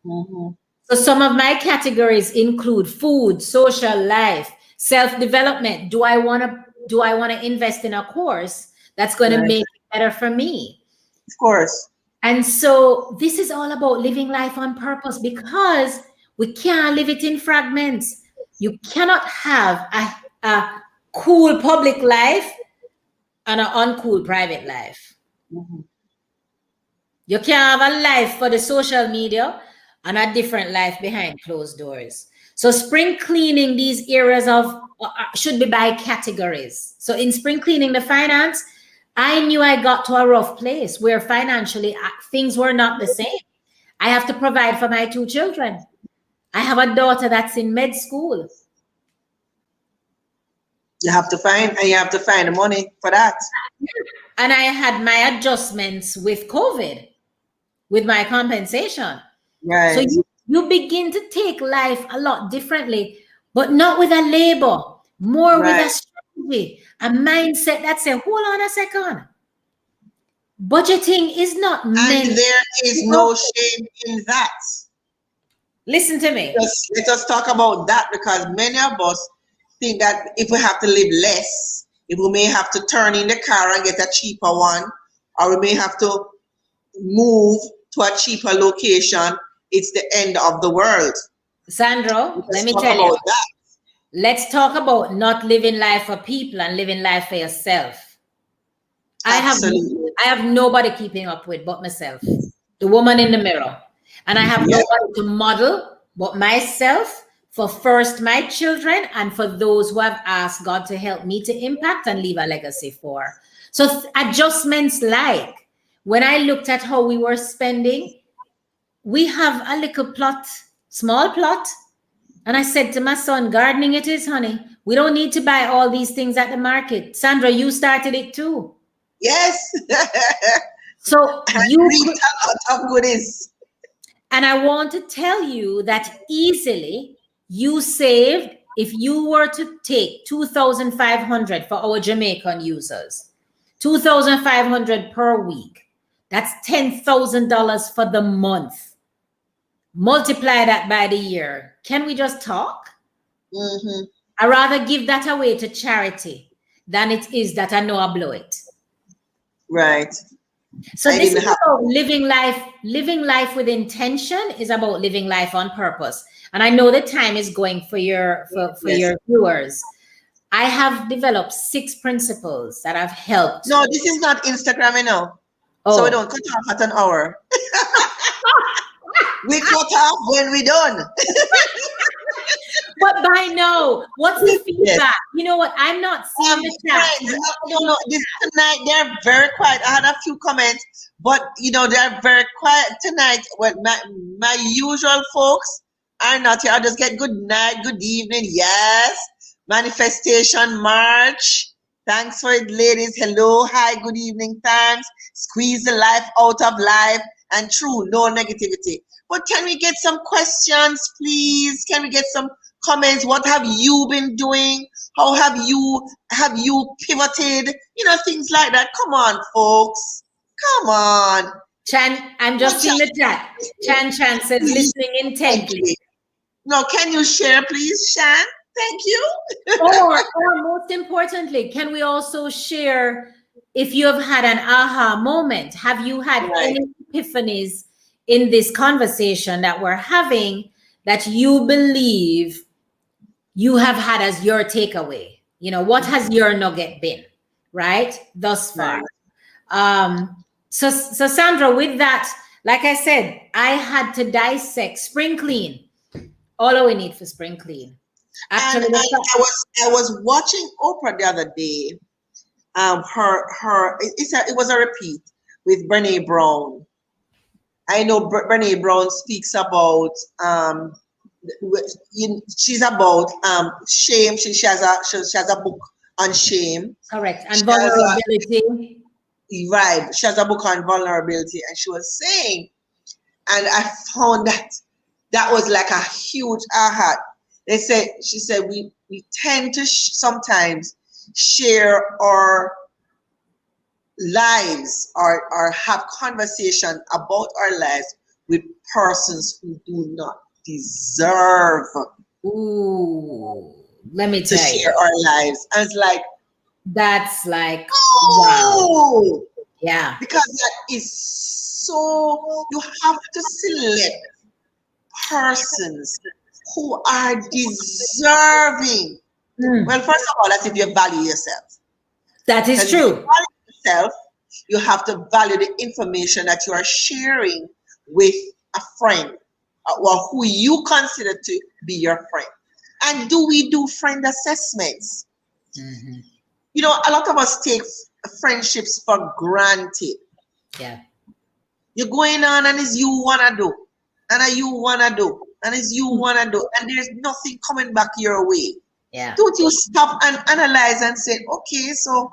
Speaker 1: So some of my categories include food, social life, self-development. Do I want to invest in a course that's going to make it better for me?
Speaker 2: Of course.
Speaker 1: And so this is all about living life on purpose, because we can't live it in fragments. You cannot have a cool public life and an uncool private life. You can't have a life for the social media and a different life behind closed doors. So spring cleaning these areas of should be by categories. So in spring cleaning the finance, I knew I got to a rough place where financially things were not the same. I have to provide for my 2 children. I have a daughter that's in med school.
Speaker 2: You have to find the money for that.
Speaker 1: And I had my adjustments with COVID, with my compensation.
Speaker 2: Right.
Speaker 1: So you begin to take life a lot differently, but not with a label, more with a strategy, a mindset that says, hold on a second. Budgeting is not meant.
Speaker 2: And there is no shame in that.
Speaker 1: Listen to me.
Speaker 2: Let us talk about that, because many of us think that if we have to live less, if we may have to turn in the car and get a cheaper one, or we may have to move to a cheaper location, it's the end of the world.
Speaker 1: Sandra, let me tell you. Let's talk about not living life for people and living life for yourself. I have nobody keeping up with but myself, the woman in the mirror. And I have nobody to model but myself, for first my children and for those who have asked God to help me to impact and leave a legacy for. So adjustments like, when I looked at how we were spending, we have a little plot, small plot, And I said to my son, gardening it is, honey. We don't need to buy all these things at the market. Sandra, you started it too.
Speaker 2: Yes.
Speaker 1: So
Speaker 2: And
Speaker 1: you
Speaker 2: reaped a lot of goodies.
Speaker 1: and I want to tell you that easily you saved, if you were to take 2,500 for our Jamaican users, 2,500 per week. That's $10,000 for the month. Multiply that by the year. Can we just talk?
Speaker 2: Mm-hmm.
Speaker 1: I rather give that away to charity than it is that I know I blow it.
Speaker 2: Right.
Speaker 1: So
Speaker 2: I
Speaker 1: this
Speaker 2: didn't
Speaker 1: is
Speaker 2: have.
Speaker 1: about living life. Living life with intention is about living life on purpose. And I know the time is going for your
Speaker 2: Yes.
Speaker 1: your viewers. I have developed 6 principles that have helped.
Speaker 2: No, this is not Instagram, you know. So we
Speaker 1: Oh,
Speaker 2: don't cut off at an hour. We cut off when we done.
Speaker 1: but by now, what's the
Speaker 2: Yes.
Speaker 1: feedback? You know what? I'm not seeing the chat.
Speaker 2: Friends, no, this tonight they're very quiet. I had a few comments, but they're very quiet tonight. Well, my usual folks are not here. I just get good night, good evening. Yes, manifestation march. Thanks for it, ladies. Hello, hi, good evening. Thanks. Squeeze the life out of life and true, no negativity. But can we get some questions, please? Can we get some comments? What have you been doing? How have you pivoted? Things like that. Come on, folks. Come on.
Speaker 1: Chan, I'm just seeing the chat. Chan says
Speaker 2: Please.
Speaker 1: listening intently.
Speaker 2: No, can you share, please, Shan? Thank you.
Speaker 1: or most importantly, can we also share if you have had an aha moment? Have you had
Speaker 2: Right.
Speaker 1: any epiphanies in this conversation that we're having that you believe you have had as your takeaway? What has your nugget been, right? Thus far.
Speaker 2: Right.
Speaker 1: So Sandra, with that, like I said, I had to dissect spring clean. All we need for spring clean. Actually,
Speaker 2: And I was watching Oprah the other day. It was a repeat with Brene Brown. I know Brene Brown speaks about she's about shame. She has a book on shame.
Speaker 1: correct. And
Speaker 2: She has
Speaker 1: vulnerability.
Speaker 2: right. She has a book on vulnerability, and she was saying, and I found that was like a huge aha. She said we tend to sometimes share our lives or have conversation about our lives with persons who do not deserve
Speaker 1: Ooh, let me
Speaker 2: to
Speaker 1: tell
Speaker 2: share
Speaker 1: you.
Speaker 2: our lives. And it's like,
Speaker 1: That's like, wow.
Speaker 2: oh,
Speaker 1: Yeah.
Speaker 2: because that is so, you have to select persons who are deserving. Well, first of all, that's if you value yourself.
Speaker 1: That is
Speaker 2: Because if you
Speaker 1: true.
Speaker 2: value yourself, you have to value the information that you are sharing with a friend or who you consider to be your friend. And do we do friend assessments? A lot of us take friendships for granted.
Speaker 1: Yeah.
Speaker 2: You're going on and it's you wanna do, and you wanna do, and it's you wanna do, and there's nothing coming back your way.
Speaker 1: Yeah.
Speaker 2: Don't you stop and analyze and say, okay, so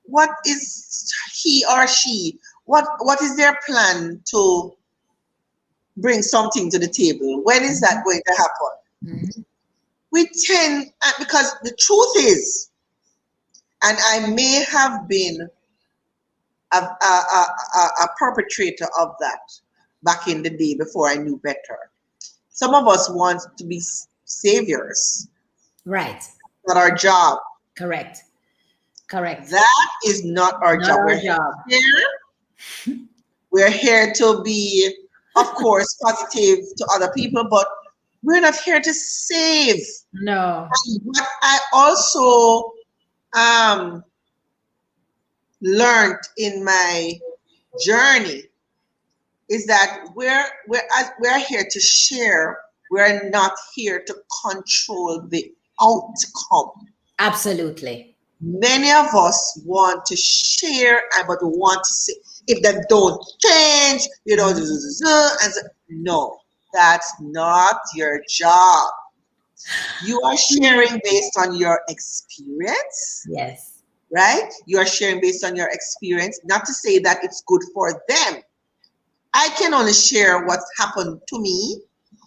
Speaker 2: what is he or she? What is their plan to bring something to the table? When is that going to happen? We tend, because the truth is, and I may have been a perpetrator of that back in the day before I knew better. Some of us want to be saviors.
Speaker 1: Right.
Speaker 2: Not our job.
Speaker 1: Correct.
Speaker 2: That is not our job. We're here to be, of course, positive to other people, but we're not here to save.
Speaker 1: No.
Speaker 2: And what I also learned in my journey is that we're here to share. We're not here to control the outcome.
Speaker 1: Absolutely.
Speaker 2: Many of us want to share, but want to say, if they don't change, and no, that's not your job. You are sharing based on your experience,
Speaker 1: Yes.
Speaker 2: right? You are sharing based on your experience, not to say that it's good for them. I can only share what happened to me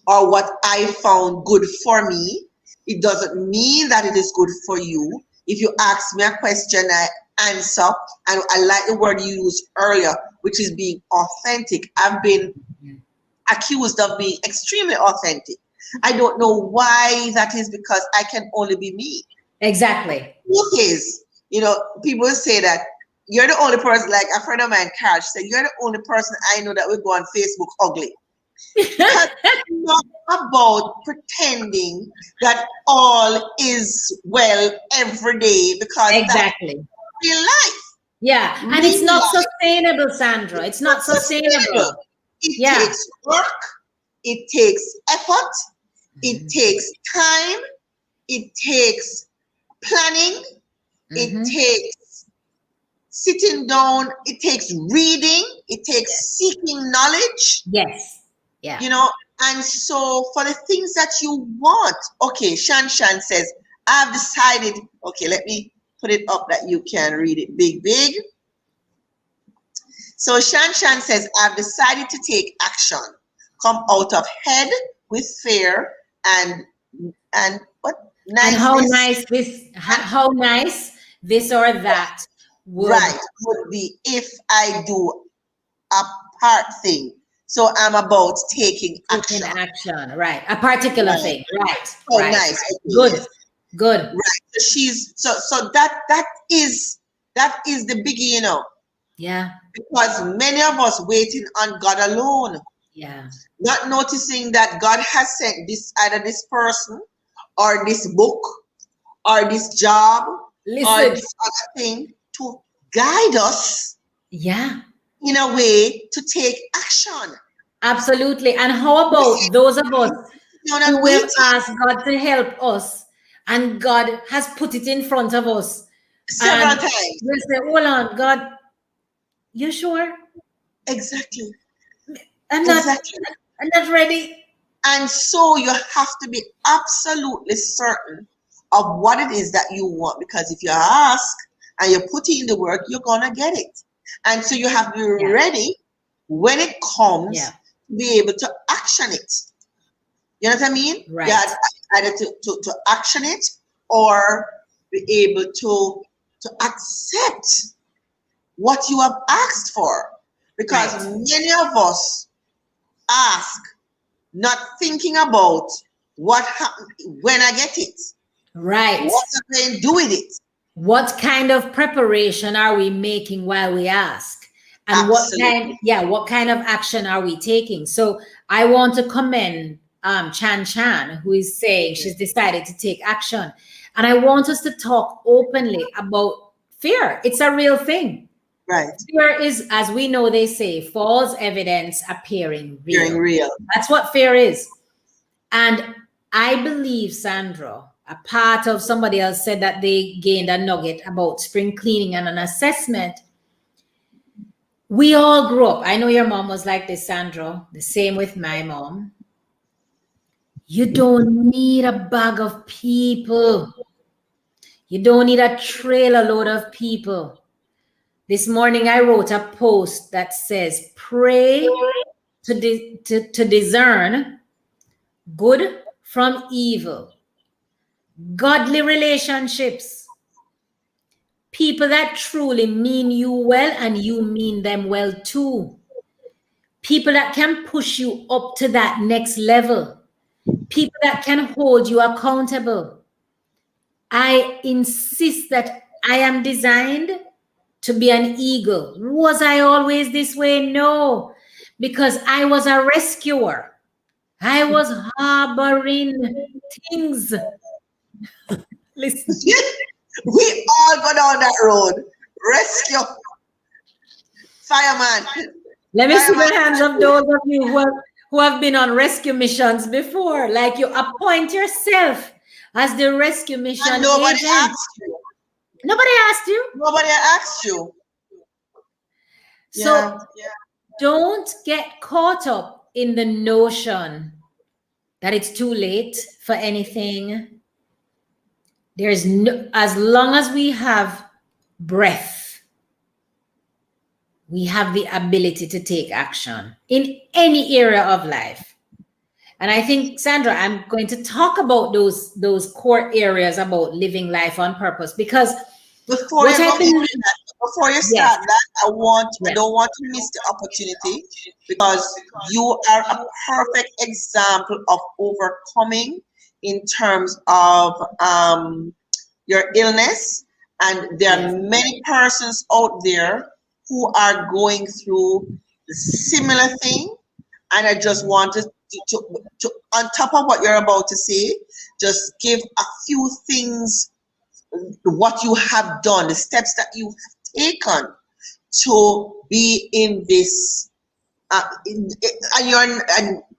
Speaker 2: or what I found good for me. It doesn't mean that it is good for you. If you ask me a question, I answer, and I like the word you used earlier, which is being authentic. I've been accused of being extremely authentic. I don't know why that is, because I can only be me.
Speaker 1: Exactly.
Speaker 2: Truth is, people say that you're the only person, like a friend of mine, Carl, said, you're the only person I know that will go on Facebook ugly. Because it's not about pretending that all is well every day, because that's
Speaker 1: Exactly.
Speaker 2: real life.
Speaker 1: Yeah. And it's
Speaker 2: Real
Speaker 1: not
Speaker 2: life.
Speaker 1: sustainable, Sandra. It's not sustainable.
Speaker 2: It
Speaker 1: Yeah.
Speaker 2: takes work, it takes effort, it takes time, it takes planning, it takes sitting down, it takes reading, it takes seeking knowledge,
Speaker 1: Yes. Yeah.
Speaker 2: And so for the things that you want, okay, Shan says, I've decided, okay, let me put it up that you can read it big. So Shan says, I've decided to take action, come out of head with fear and what
Speaker 1: And
Speaker 2: niceness.
Speaker 1: how nice this or that
Speaker 2: would be if I do a part thing. So I'm about taking action.
Speaker 1: Right. A particular thing. Right.
Speaker 2: Oh,
Speaker 1: right.
Speaker 2: nice.
Speaker 1: Good.
Speaker 2: Okay.
Speaker 1: Good.
Speaker 2: Right. So that is the biggie,
Speaker 1: Yeah.
Speaker 2: because many of us waiting on God alone.
Speaker 1: Yeah.
Speaker 2: Not noticing that God has sent either this person or this book or this job or this other thing to guide us.
Speaker 1: Yeah.
Speaker 2: In a way to take action.
Speaker 1: Absolutely. And how about those of us who have asked God to help us, and God has put it in front of us
Speaker 2: several times?
Speaker 1: We'll say, hold on, God, you sure?
Speaker 2: Exactly.
Speaker 1: I'm not ready.
Speaker 2: And so you have to be absolutely certain of what it is that you want, because if you ask and you put in the work, you're gonna get it. And so you have to be ready when it comes to be able to action it. You know what I mean?
Speaker 1: Right.
Speaker 2: You have either to action it or be able to accept what you have asked for. Because many of us ask not thinking about what happened when I get it.
Speaker 1: Right.
Speaker 2: What am I going to do with it?
Speaker 1: What kind of preparation are we making while we ask? And what kind of action are we taking? So I want to commend Chan, who is saying she's decided to take action. And I want us to talk openly about fear. It's a real thing.
Speaker 2: Right.
Speaker 1: Fear is, as we know, they say, false evidence appearing real.
Speaker 2: Appearing real.
Speaker 1: That's what fear is. And I believe, Sandra, a part of somebody else said that they gained a nugget about spring cleaning and an assessment. We all grew up. I know your mom was like this, Sandra. The same with my mom. You don't need a bag of people. You don't need a trailer load of people. This morning I wrote a post that says, pray to discern good from evil. Godly relationships. People that truly mean you well and you mean them well too. People that can push you up to that next level. People that can hold you accountable. I insist that I am designed to be an eagle. Was I always this way? No, because I was a rescuer. I was harboring things. Listen.
Speaker 2: We all go down that road. Rescue. Fireman.
Speaker 1: Let me see the hands of those of you who have been on rescue missions before. Like you appoint yourself as the rescue mission
Speaker 2: and nobody
Speaker 1: agent.
Speaker 2: Asked you.
Speaker 1: Nobody asked you.
Speaker 2: Nobody asked you.
Speaker 1: So don't get caught up in the notion that it's too late for anything. There's no, as long as we have breath, we have the ability to take action in any area of life. And I think, Sandra, I'm going to talk about those core areas about living life on purpose, because
Speaker 2: Before you
Speaker 1: what
Speaker 2: go
Speaker 1: I've been,
Speaker 2: before you
Speaker 1: yes,
Speaker 2: start that, I
Speaker 1: yes,
Speaker 2: don't want to miss the opportunity, because you are a perfect example of overcoming in terms of your illness, and there
Speaker 1: yes,
Speaker 2: are many persons out there who are going through the similar thing, and I just wanted to on top of what you're about to say, just give a few things, what you have done, the steps that you have taken to be in this. And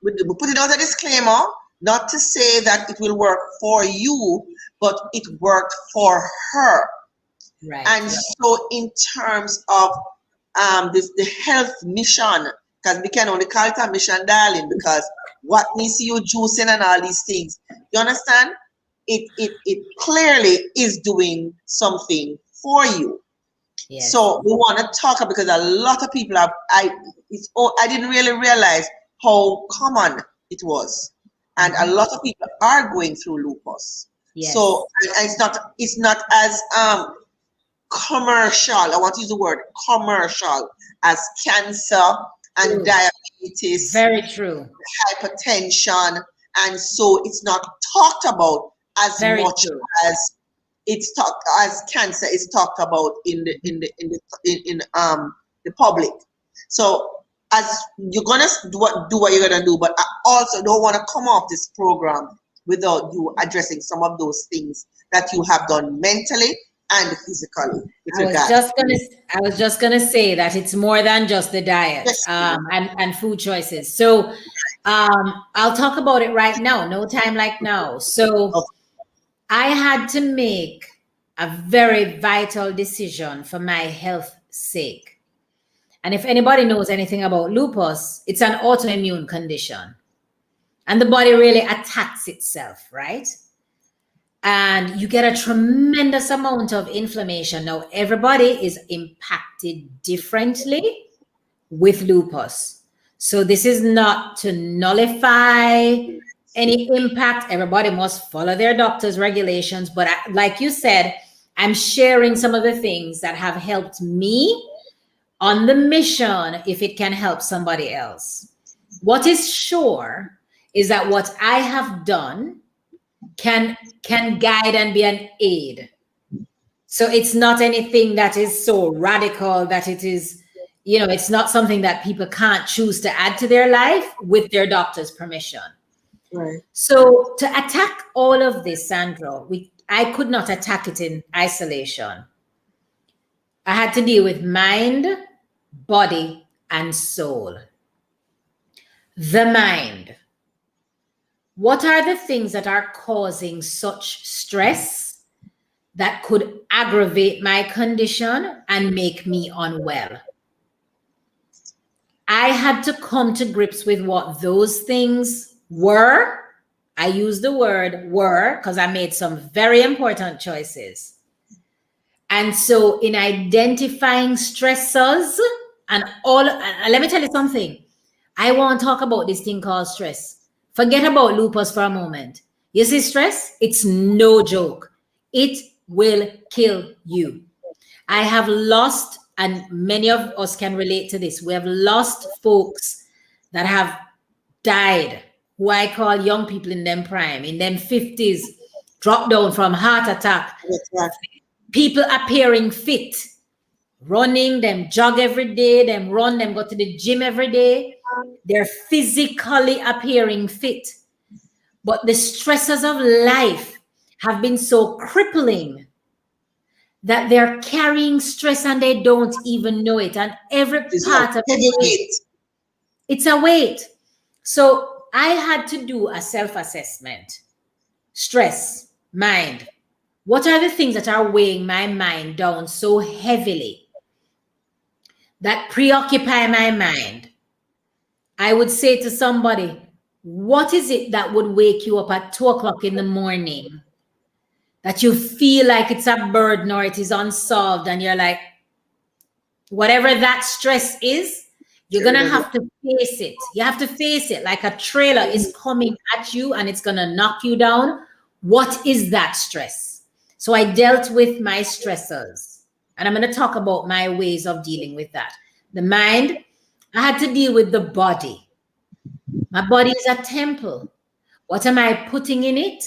Speaker 2: we put it out a disclaimer, not to say that it will work for you, but it worked for her.
Speaker 1: right,
Speaker 2: And so, in terms of the health mission, because we can only call it a mission, darling, because what we see you juicing and all these things, you understand? It clearly is doing something for you.
Speaker 1: yes.
Speaker 2: So we want to talk, because a lot of people have, I didn't really realize how common it was, and a lot of people are going through lupus.
Speaker 1: Yes.
Speaker 2: So and it's not as commercial. I want to use the word commercial as cancer and
Speaker 1: True.
Speaker 2: diabetes,
Speaker 1: Very true.
Speaker 2: hypertension, and so it's not talked about as
Speaker 1: Very
Speaker 2: much
Speaker 1: true.
Speaker 2: as it's talked as cancer is talked about in the public. So as you're gonna do what you're gonna do, but I also don't want to come off this program without you addressing some of those things that you have done mentally and physically.
Speaker 1: I was just gonna say that it's more than just the diet,
Speaker 2: Yes.
Speaker 1: and food choices. So I'll talk about it right now. No time like now. So
Speaker 2: Okay.
Speaker 1: I had to make a very vital decision for my health sake. And if anybody knows anything about lupus, it's an autoimmune condition. And the body really attacks itself, right? And you get a tremendous amount of inflammation. Now, everybody is impacted differently with lupus. So this is not to nullify any impact. Everybody must follow their doctor's regulations. But like you said, I'm sharing some of the things that have helped me on the mission, if it can help somebody else. What is sure is that what I have done can guide and be an aid. So it's not anything that is so radical that it is, it's not something that people can't choose to add to their life with their doctor's permission.
Speaker 2: Right.
Speaker 1: So to attack all of this, Sandra, I could not attack it in isolation. I had to deal with mind, body, and soul. The mind. What are the things that are causing such stress that could aggravate my condition and make me unwell? I had to come to grips with what those things were. I use the word were because I made some very important choices. And so in identifying stressors and let me tell you something. I want to talk about this thing called stress. Forget about lupus for a moment. You see, stress, it's no joke. It will kill you. I have lost, and many of us can relate to this, we have lost folks that have died, who I call young people in them prime, in them 50s, dropped down from heart attack. People appearing fit, running, them jog every day, them run, them go to the gym every day. They're physically appearing fit. But the stresses of life have been so crippling that they're carrying stress and they don't even know it. And every part of it's a weight. So I had to do a self-assessment. Stress, mind. What are the things that are weighing my mind down so heavily that preoccupy my mind? I would say to somebody, What is it that would wake you up at 2 o'clock in the morning that you feel like it's a burden or it is unsolved, and you're like, whatever that stress is, you're going to have to face it. You have to face it like a trailer is coming at you and it's going to knock you down. What is that stress? So I dealt with my stressors, and I'm going to talk about my ways of dealing with that. The mind, I had to deal with the body. My body is a temple. What am I putting in it?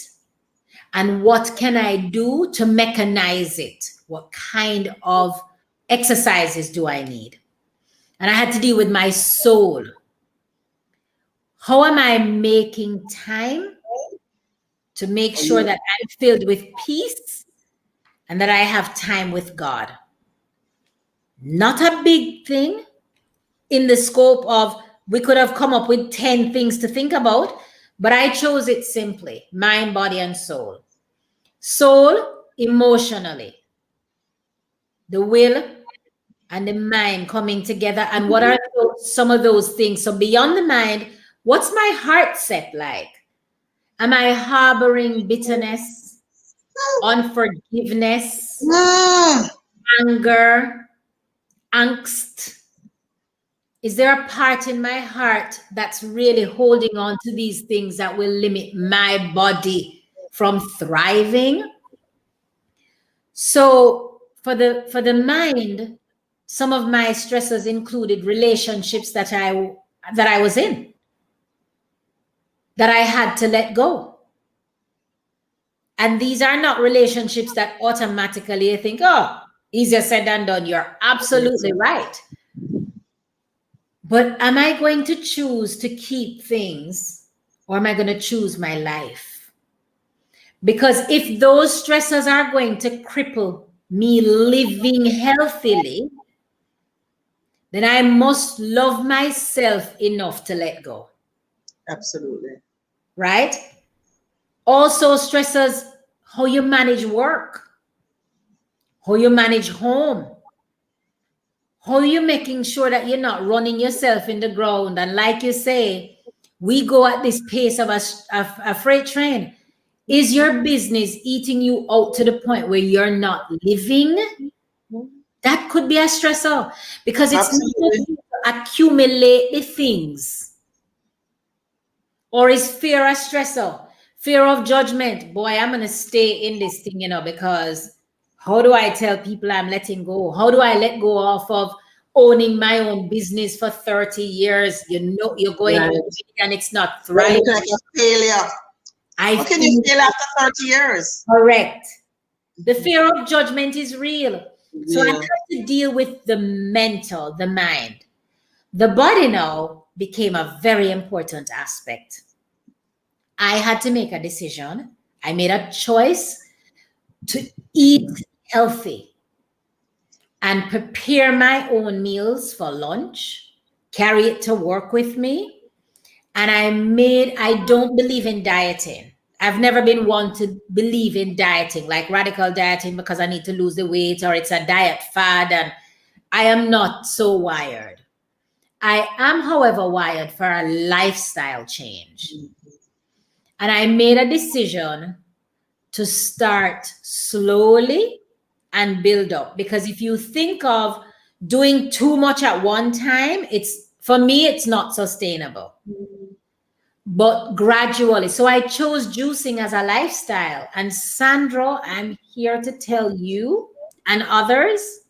Speaker 1: And what can I do to mechanize it? What kind of exercises do I need? And I had to deal with my soul. How am I making time to make sure that I'm filled with peace and that I have time with God? Not a big thing in the scope of, we could have come up with 10 things to think about, but I chose it simply: mind, body, and soul. Soul, emotionally. The will and the mind coming together. And what are some of those things? So beyond the mind, what's my heart set like? Am I harboring bitterness, unforgiveness, anger, angst? Is there a part in my heart that's really holding on to these things that will limit my body from thriving? So for the mind, some of my stressors included relationships that I was in, that I had to let go. And these are not relationships that automatically you think, oh, easier said than done. You're absolutely right. But am I going to choose to keep things, or am I going to choose my life? Because if those stressors are going to cripple me living healthily, then I must love myself enough to let go.
Speaker 2: Absolutely.
Speaker 1: Right? Also, stressors, how you manage work, how you manage home, how you making sure that you're not running yourself in the ground. And like you say, we go at this pace of a freight train. Is your business eating you out to the point where you're not living? That could be a stressor, because it's not to accumulate the things. Or is fear a stressor? Fear of judgment. Boy, I'm going to stay in this thing, because how do I tell people I'm letting go? How do I let go of owning my own business for 30 years? You're going and it's not thriving.
Speaker 2: Like a failure. How can you fail after 30 years?
Speaker 1: Correct. The fear of judgment is real. So I had to deal with the mental, the mind. The body now became a very important aspect. I had to make a decision. I made a choice to eat healthy and prepare my own meals for lunch, carry it to work with me. And I don't believe in dieting. I've never been one to believe in dieting, like radical dieting because I need to lose the weight or it's a diet fad. And I am not so wired. I am, however, wired for a lifestyle change. And I made a decision to start slowly and build up. Because if you think of doing too much at one time, for me, it's not sustainable. But gradually. So I chose juicing as a lifestyle. And Sandra, I'm here to tell you and others,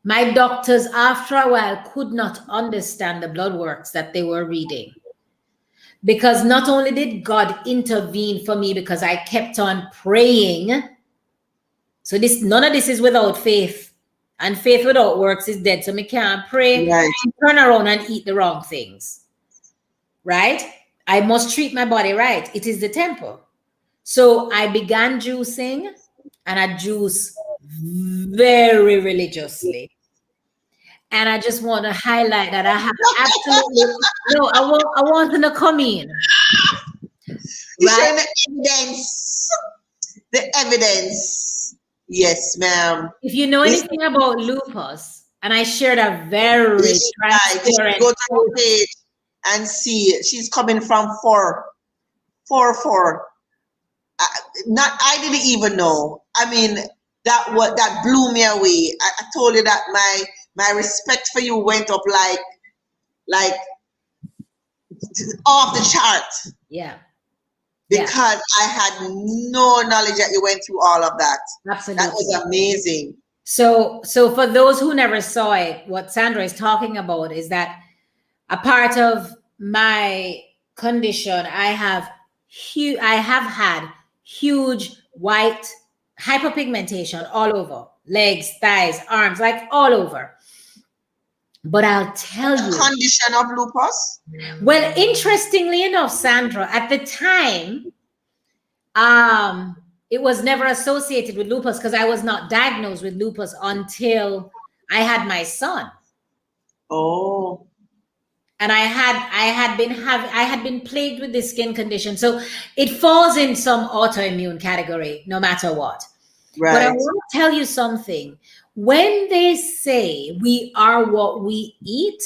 Speaker 1: my doctors, after a while, could not understand the blood works that they were reading. Because not only did God intervene for me because I kept on praying. So none of this is without faith. And faith without works is dead. So me can't pray, turn around and eat the wrong things. Right? I must treat my body right. It is the temple. So I began juicing, and I juice very religiously. And I just want to highlight that I have absolutely I want them to come in.
Speaker 2: Right? The evidence. The evidence. Yes, ma'am.
Speaker 1: If you know anything about lupus, and I shared a very transparent
Speaker 2: go to our page. and see she's coming from 444. Not, I didn't even know. I mean, that blew me away. I told you that my respect for you went up like off the chart.
Speaker 1: Yeah.
Speaker 2: Because I had no knowledge that you went through all of that.
Speaker 1: Absolutely.
Speaker 2: That was amazing.
Speaker 1: So for those who never saw it, what Sandra is talking about is that a part of my condition, I have had huge white hyperpigmentation all over, legs, thighs, arms, like all over. But I'll tell you,
Speaker 2: condition of lupus.
Speaker 1: Well, interestingly enough, Sandra, at the time, it was never associated with lupus because I was not diagnosed with lupus until I had my son.
Speaker 2: Oh.
Speaker 1: And I had been plagued with this skin condition. So it falls in some autoimmune category, no matter what.
Speaker 2: Right.
Speaker 1: But I want to tell you something. When they say we are what we eat,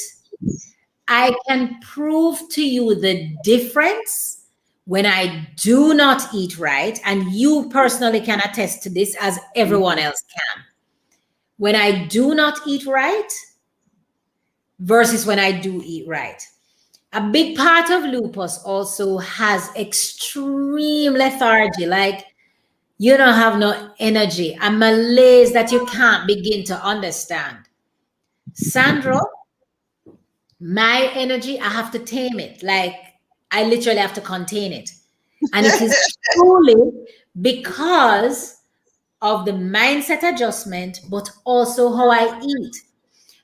Speaker 1: I can prove to you the difference when I do not eat right. And you personally can attest to this as everyone else can. When I do not eat right versus when I do eat right. A big part of lupus also has extreme lethargy, like you don't have no energy, a malaise that you can't begin to understand. Sandra, my energy, I have to tame it. Like I literally have to contain it. And it is truly because of the mindset adjustment, but also how I eat.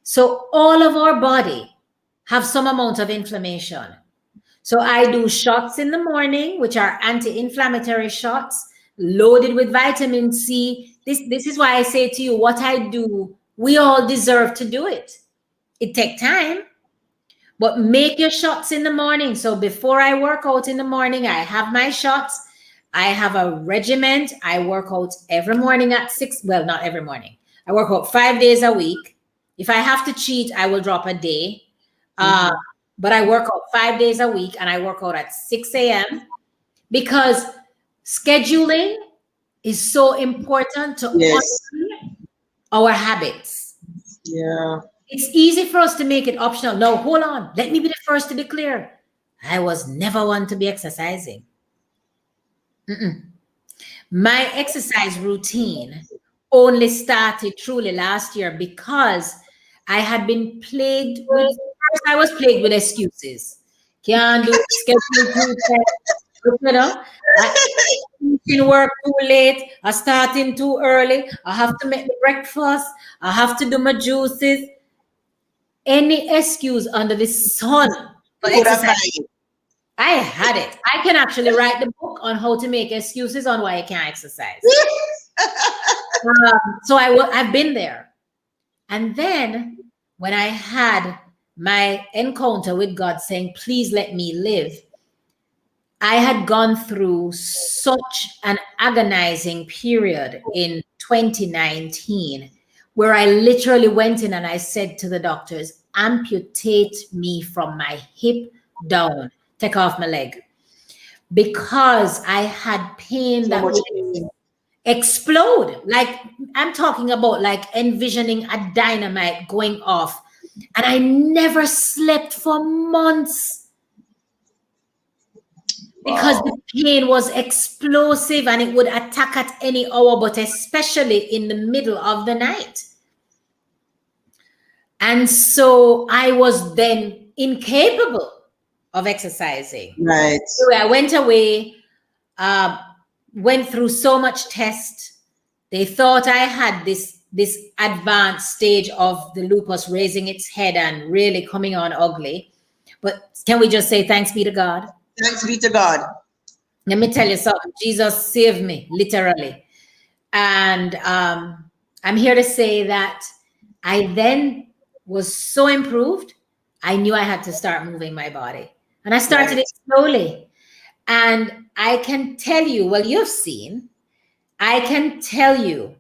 Speaker 1: So all of our body have some amount of inflammation. So I do shots in the morning, which are anti-inflammatory shots loaded with vitamin C. This is why I say to you, what I do, we all deserve to do it. It takes time, but make your shots in the morning. So before I work out in the morning, I have my shots. I have a regiment. I work out every morning at 6. Well, not every morning. I work out 5 days a week. If I have to cheat, I will drop a day. But I work out 5 days a week and I work out at 6 a.m. because scheduling is so important to our habits.
Speaker 2: Yeah.
Speaker 1: It's easy for us to make it optional. No, hold on. Let me be the first to declare. I was never one to be exercising. My exercise routine only started truly last year because I had been plagued with, first I was plagued with excuses. Can't do schedule too tight, you know. I can work too late. I starting too early. I have to make the breakfast. I have to do my juices. Any excuse under the sun for exercise. I had it. I can actually write the book on how to make excuses on why I can't exercise. So I've been there. And then when I had my encounter with God saying, please let me live, I had gone through such an agonizing period in 2019 where I literally went in and I said to the doctors, amputate me from my hip down, take off my leg, because I had pain that would explode. Like I'm talking about like envisioning a dynamite going off. And I never slept for months because the pain was explosive and it would attack at any hour, but especially in the middle of the night. And so I was then incapable of exercising.
Speaker 2: Right.
Speaker 1: So I went away, went through so much tests. They thought I had this advanced stage of the lupus raising its head and really coming on ugly. But can we just say thanks be to God?
Speaker 2: Thanks be to God.
Speaker 1: Let me tell you something. Jesus saved me, literally. And I'm here to say that I then was so improved, I knew I had to start moving my body. And I started it slowly. And I can tell you, well, you've seen, I can tell you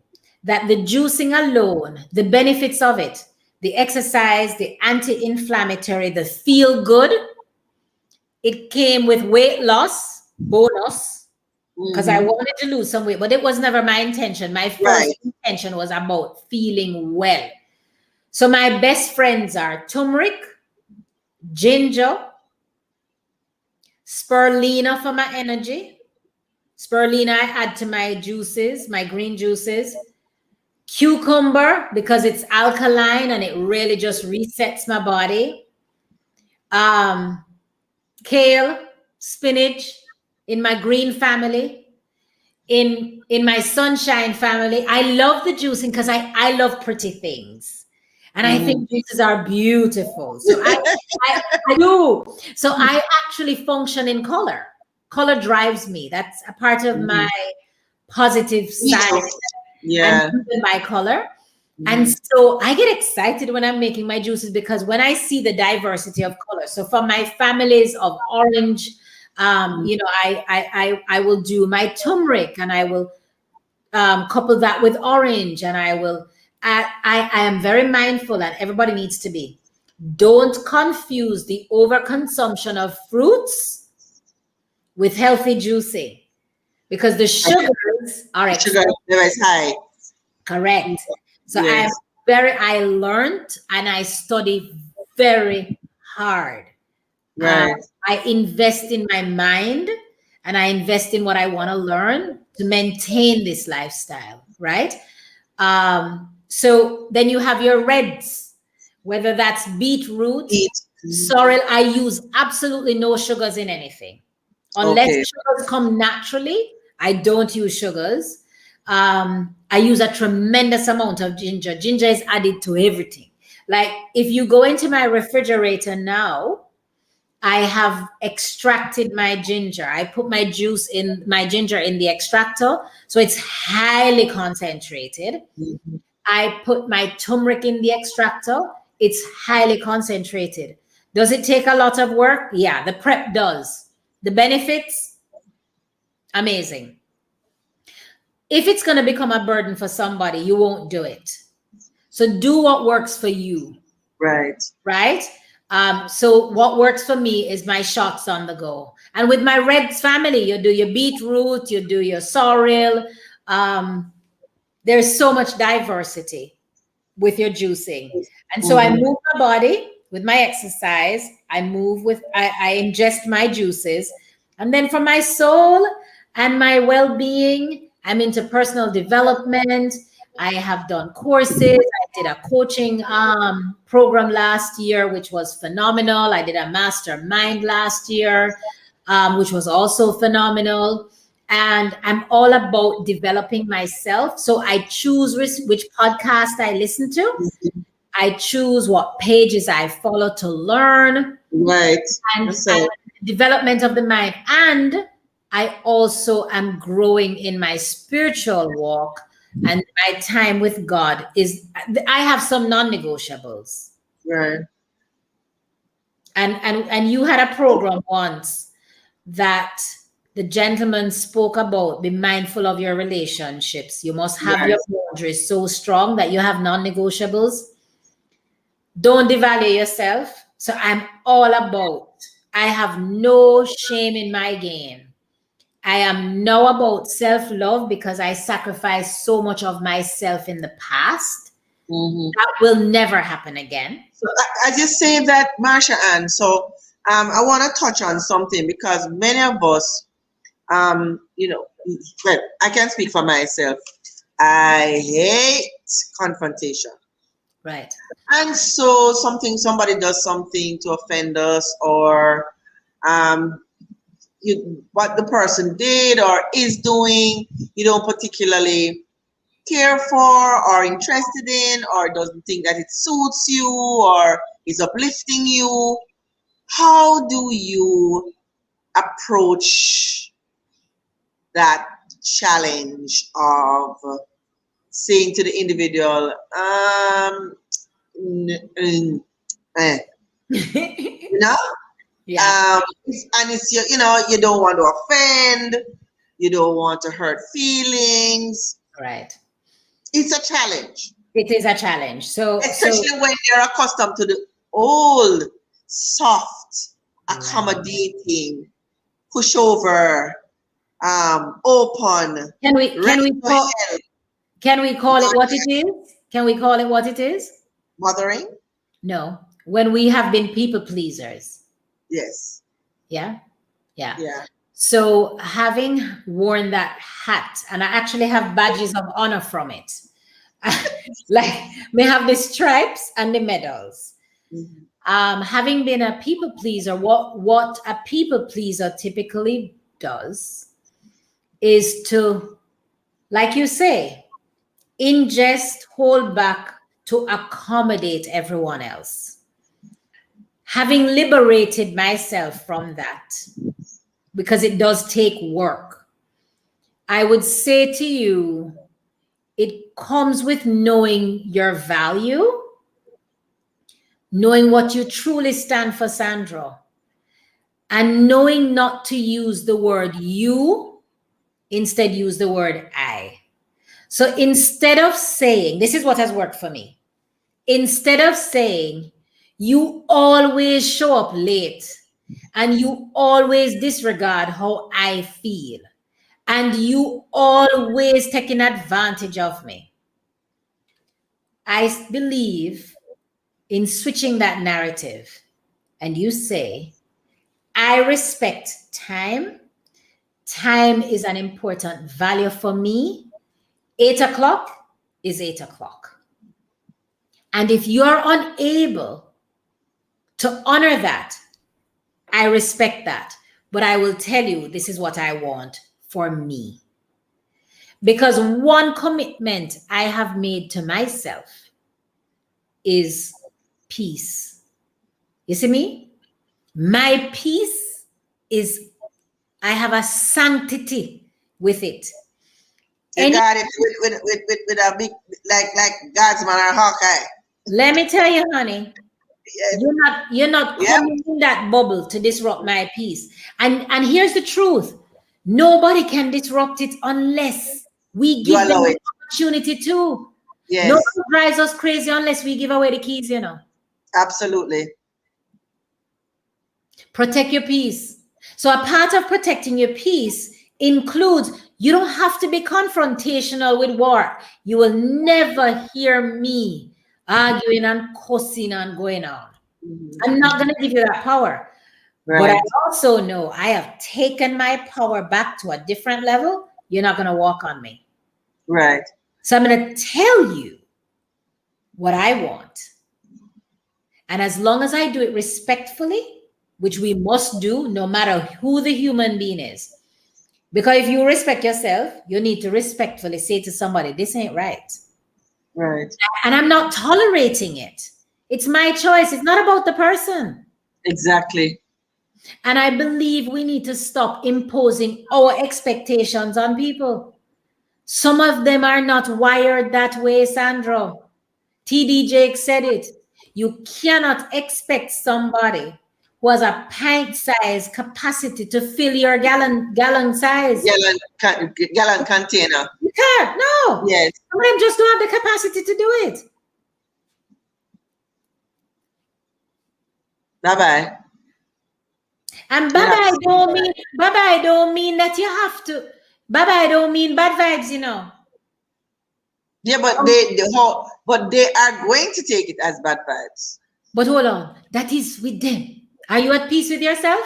Speaker 1: that the juicing alone, the benefits of it, the exercise, the anti-inflammatory, the feel good, it came with weight loss bonus because I wanted to lose some weight, but it was never my intention. My first intention was about feeling well. So my best friends are turmeric, ginger, spirulina for my energy. Spirulina I add to my juices, my green juices. Cucumber because it's alkaline and it really just resets my body. Kale, spinach in my green family. In my sunshine family, I love the juicing because I love pretty things. And I think juices are beautiful. So I do. So I actually function in color. Color drives me. That's a part of my positive side.
Speaker 2: Yeah.
Speaker 1: I'm driven by color. And so I get excited when I'm making my juices because when I see the diversity of colors. So for my families of orange, you know, I will do my turmeric and I will couple that with orange, and I am very mindful, and everybody needs to be. Don't confuse the overconsumption of fruits with healthy juicing because the sugars are
Speaker 2: high.
Speaker 1: Correct. So I learned and I study very hard.
Speaker 2: Right.
Speaker 1: I invest in my mind and I invest in what I want to learn to maintain this lifestyle, right? So then you have your reds, whether that's beetroot, sorrel. I use absolutely no sugars in anything. Unless sugars come naturally, I don't use sugars. I use a tremendous amount of ginger. Ginger is added to everything. Like if you go into my refrigerator now, I have extracted my ginger. I put my ginger in the extractor. So it's highly concentrated. I put my turmeric in the extractor. It's highly concentrated. Does it take a lot of work? Yeah, the prep does. The benefits, amazing. If it's going to become a burden for somebody, you won't do it. So do what works for you.
Speaker 2: Right.
Speaker 1: Right? So what works for me is my shots on the go. And with my Reds family, you do your beetroot, you do your sorrel. There's so much diversity with your juicing. And so I move my body with my exercise. I ingest my juices. And then for my soul and my well-being, I'm into personal development. I have done courses. I did a coaching program last year, which was phenomenal. I did a mastermind last year, which was also phenomenal. And I'm all about developing myself. So I choose which podcast I listen to. I choose what pages I follow to learn.
Speaker 2: Right.
Speaker 1: And development of the mind. And I also am growing in my spiritual walk. And my time with God I have some non-negotiables.
Speaker 2: Right.
Speaker 1: And you had a program once that the gentleman spoke about, be mindful of your relationships. You must have your boundaries so strong that you have non-negotiables. Don't devalue yourself. So I'm all about, I have no shame in my game. I am now about self-love because I sacrificed so much of myself in the past. That will never happen again.
Speaker 2: So I just say that, Marsha-Ann. So I want to touch on something because many of us, you know, well, I can speak for myself. I hate confrontation.
Speaker 1: Right.
Speaker 2: And so somebody does something to offend us, or what the person did or is doing, you don't particularly care for or interested in, or doesn't think that it suits you or is uplifting you. How do you approach that challenge of saying to the individual, you know?
Speaker 1: Yeah.
Speaker 2: And it's you know, you don't want to offend, you don't want to hurt feelings.
Speaker 1: Right.
Speaker 2: It's a challenge.
Speaker 1: It is a challenge. So
Speaker 2: especially when you're accustomed to the old, soft, accommodating, pushover, open,
Speaker 1: Can we
Speaker 2: ready to help,
Speaker 1: can we call it what it is? Can we call it what it is?
Speaker 2: mothering?
Speaker 1: No. When we have been people pleasers.
Speaker 2: Yes.
Speaker 1: Yeah. Yeah.
Speaker 2: Yeah.
Speaker 1: So having worn that hat, and I actually have badges of honor from it. Like we have the stripes and the medals.
Speaker 2: Mm-hmm.
Speaker 1: Having been a people pleaser, what a people pleaser typically does is to, like you say, ingest, hold back to accommodate everyone else. Having liberated myself from that, because it does take work, I would say to you, it comes with knowing your value, knowing what you truly stand for, Sandra, and knowing not to use the word you, instead use the word I. So instead of saying, this is what has worked for me, instead of saying, you always show up late and you always disregard how I feel and you always taking advantage of me, I believe in switching that narrative and you say, I respect time. Time is an important value for me. 8 o'clock is 8 o'clock. And if you're unable to honor that, I respect that. But I will tell you, this is what I want for me. Because one commitment I have made to myself is peace. You see me? My peace is, I have a sanctity with it.
Speaker 2: You got it with a big, like Guardsman or Hawkeye.
Speaker 1: Let me tell you, honey,
Speaker 2: Yes.
Speaker 1: you're not coming in that bubble to disrupt my peace. And here's the truth. Nobody can disrupt it unless we give them the opportunity to.
Speaker 2: Yes.
Speaker 1: Nobody drives us crazy unless we give away the keys, you know.
Speaker 2: Absolutely.
Speaker 1: Protect your peace. So a part of protecting your peace includes, you don't have to be confrontational with war. You will never hear me arguing and cussing and going on. I'm not going to give you that power. Right. But I also know I have taken my power back to a different level. You're not going to walk on me.
Speaker 2: Right.
Speaker 1: So I'm going to tell you what I want. And as long as I do it respectfully, which we must do no matter who the human being is. Because if you respect yourself, you need to respectfully say to somebody, this ain't right.
Speaker 2: Right.
Speaker 1: And I'm not tolerating it. It's my choice. It's not about the person.
Speaker 2: Exactly.
Speaker 1: And I believe we need to stop imposing our expectations on people. Some of them are not wired that way, Sandra. TD Jake said it. You cannot expect somebody who has a pint size capacity to fill your gallon size.
Speaker 2: Gallon container.
Speaker 1: You can't, no.
Speaker 2: Yes.
Speaker 1: Some of them just don't have the capacity to do it.
Speaker 2: Bye-bye.
Speaker 1: And bye-bye don't mean that you have to. Bye-bye don't mean bad vibes, you know.
Speaker 2: Yeah, but they are going to take it as bad vibes.
Speaker 1: But hold on, that is with them. Are you at peace with yourself?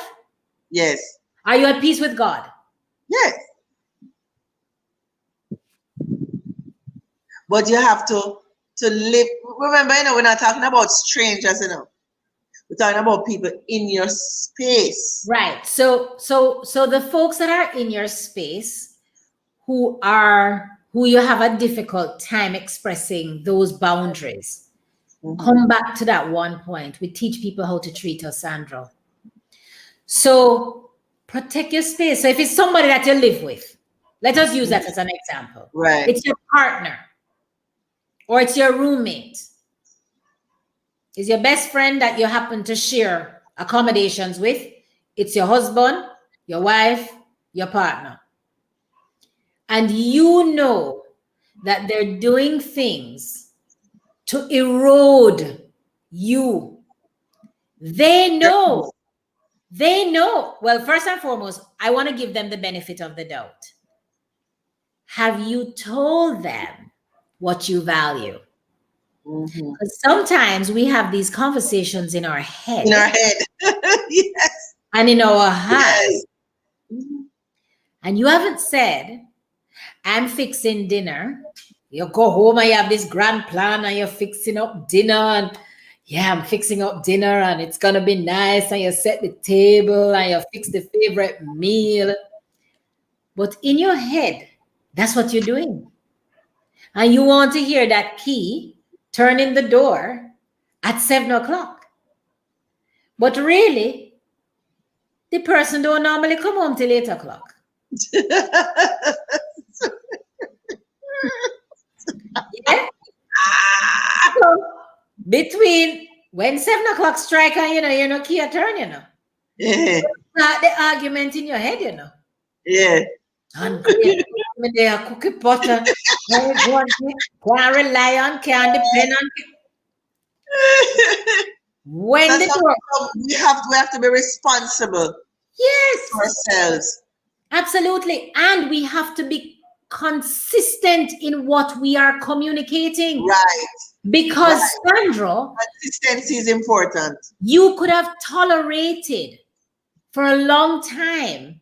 Speaker 2: Yes.
Speaker 1: Are you at peace with God?
Speaker 2: Yes. But you have to live. Remember, you know, we're not talking about strangers, you know. We're talking about people in your space.
Speaker 1: Right. So the folks that are in your space who you have a difficult time expressing those boundaries, come back to that one point. We teach people how to treat us, Sandra. So protect your space. So if it's somebody that you live with, let us use that as an example.
Speaker 2: Right.
Speaker 1: It's your partner or it's your roommate. It's your best friend that you happen to share accommodations with. It's your husband, your wife, your partner. And you know that they're doing things to erode you. They know They know. Well, first and foremost, I want to give them the benefit of the doubt. Have you told them what you value? Because sometimes we have these conversations in our head.
Speaker 2: In our head. Yes.
Speaker 1: And in our heart.
Speaker 2: Yes.
Speaker 1: And you haven't said, I'm fixing dinner. You go home and you have this grand plan and you're fixing up dinner. And yeah, I'm fixing up dinner and it's going to be nice. And you set the table and you fix the favorite meal. But in your head, that's what you're doing. And you want to hear that key turn in the door at 7 o'clock. But really, the person don't normally come home till 8 o'clock. Yeah? So between when 7 o'clock strike and you're no key a turn,
Speaker 2: Yeah.
Speaker 1: Start the argument in your head,
Speaker 2: Yeah.
Speaker 1: And they are cookie potter. Can't rely on, can't depend on. When
Speaker 2: That's
Speaker 1: the door,
Speaker 2: we have to be responsible.
Speaker 1: yes,
Speaker 2: For ourselves.
Speaker 1: absolutely, and we have to be consistent in what we are communicating.
Speaker 2: Right.
Speaker 1: Because Sandra,
Speaker 2: Consistency is important.
Speaker 1: you could have tolerated for a long time.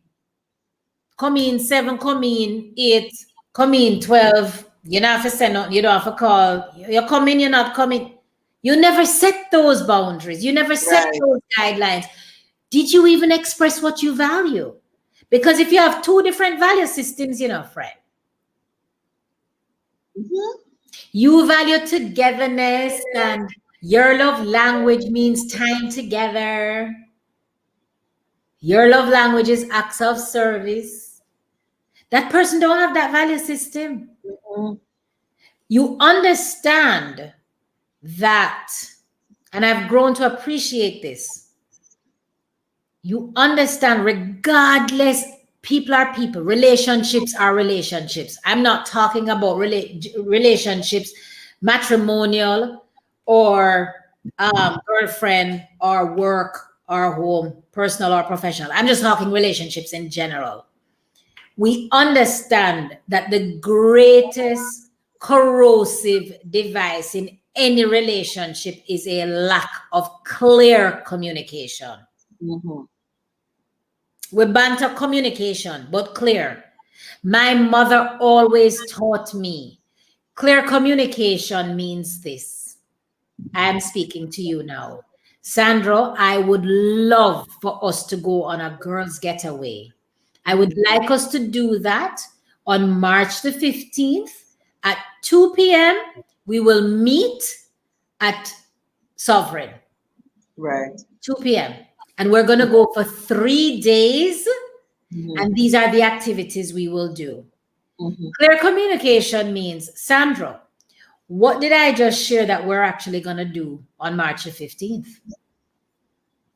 Speaker 1: Come in 7, come in 8, come in 12. You don't have to send out, you don't have to call. You're coming, you're not coming. You never set those boundaries. You never set those guidelines. Did you even express what you value? Because if you have two different value systems, friend, you value togetherness and your love language means time together. Your love language is acts of service. That person don't have that value system. You understand that, and I've grown to appreciate this. You understand, regardless, people are people, relationships are relationships. I'm not talking about relationships, matrimonial or girlfriend or work or home, personal or professional. I'm just talking relationships in general. We understand that the greatest corrosive device in any relationship is a lack of clear communication. We banter communication, but clear. My mother always taught me clear communication means this. I'm speaking to you now. Sandra, I would love for us to go on a girls' getaway. I would like us to do that on March the 15th at 2 p.m. We will meet at Sovereign.
Speaker 2: Right.
Speaker 1: 2 p.m. And we're going to go for 3 days. And these are the activities we will do. Clear communication means, Sandra, what did I just share that we're actually going to do on March the 15th?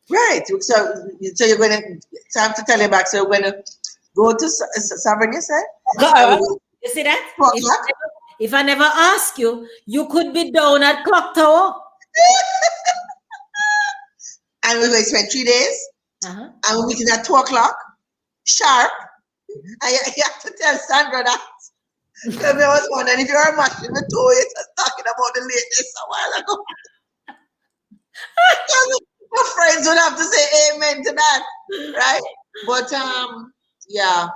Speaker 1: Right.
Speaker 2: So you're going to, so I have to tell you back. So we're going to go to Sovereign, you said?
Speaker 1: You see that? If I never ask you, you could be down at Clock Tower.
Speaker 2: And we're going to spend 3 days. And we're meeting at 2 o'clock, sharp. And you have to tell Sandra that. Because I was wondering if you're matching the two, you're just talking about the latest a while ago. My friends would have to say amen to that, right? But yeah.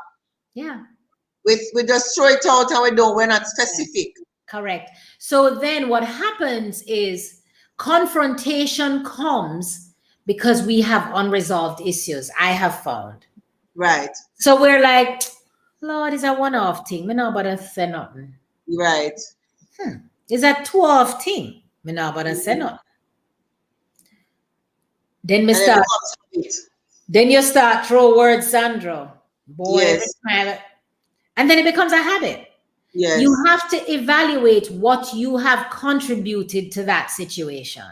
Speaker 2: We just throw it out and we're not specific.
Speaker 1: Correct. So then what happens is confrontation comes because we have unresolved issues, I have found.
Speaker 2: Right.
Speaker 1: So we're like, Lord, it's a one-off thing. Me no bother say nothing.
Speaker 2: Right.
Speaker 1: It's a two-off thing. Me no bother say nothing. Then then you start throw words, Sandra. Boy,
Speaker 2: yes.
Speaker 1: And then it becomes a habit.
Speaker 2: Yes.
Speaker 1: You have to evaluate what you have contributed to that situation.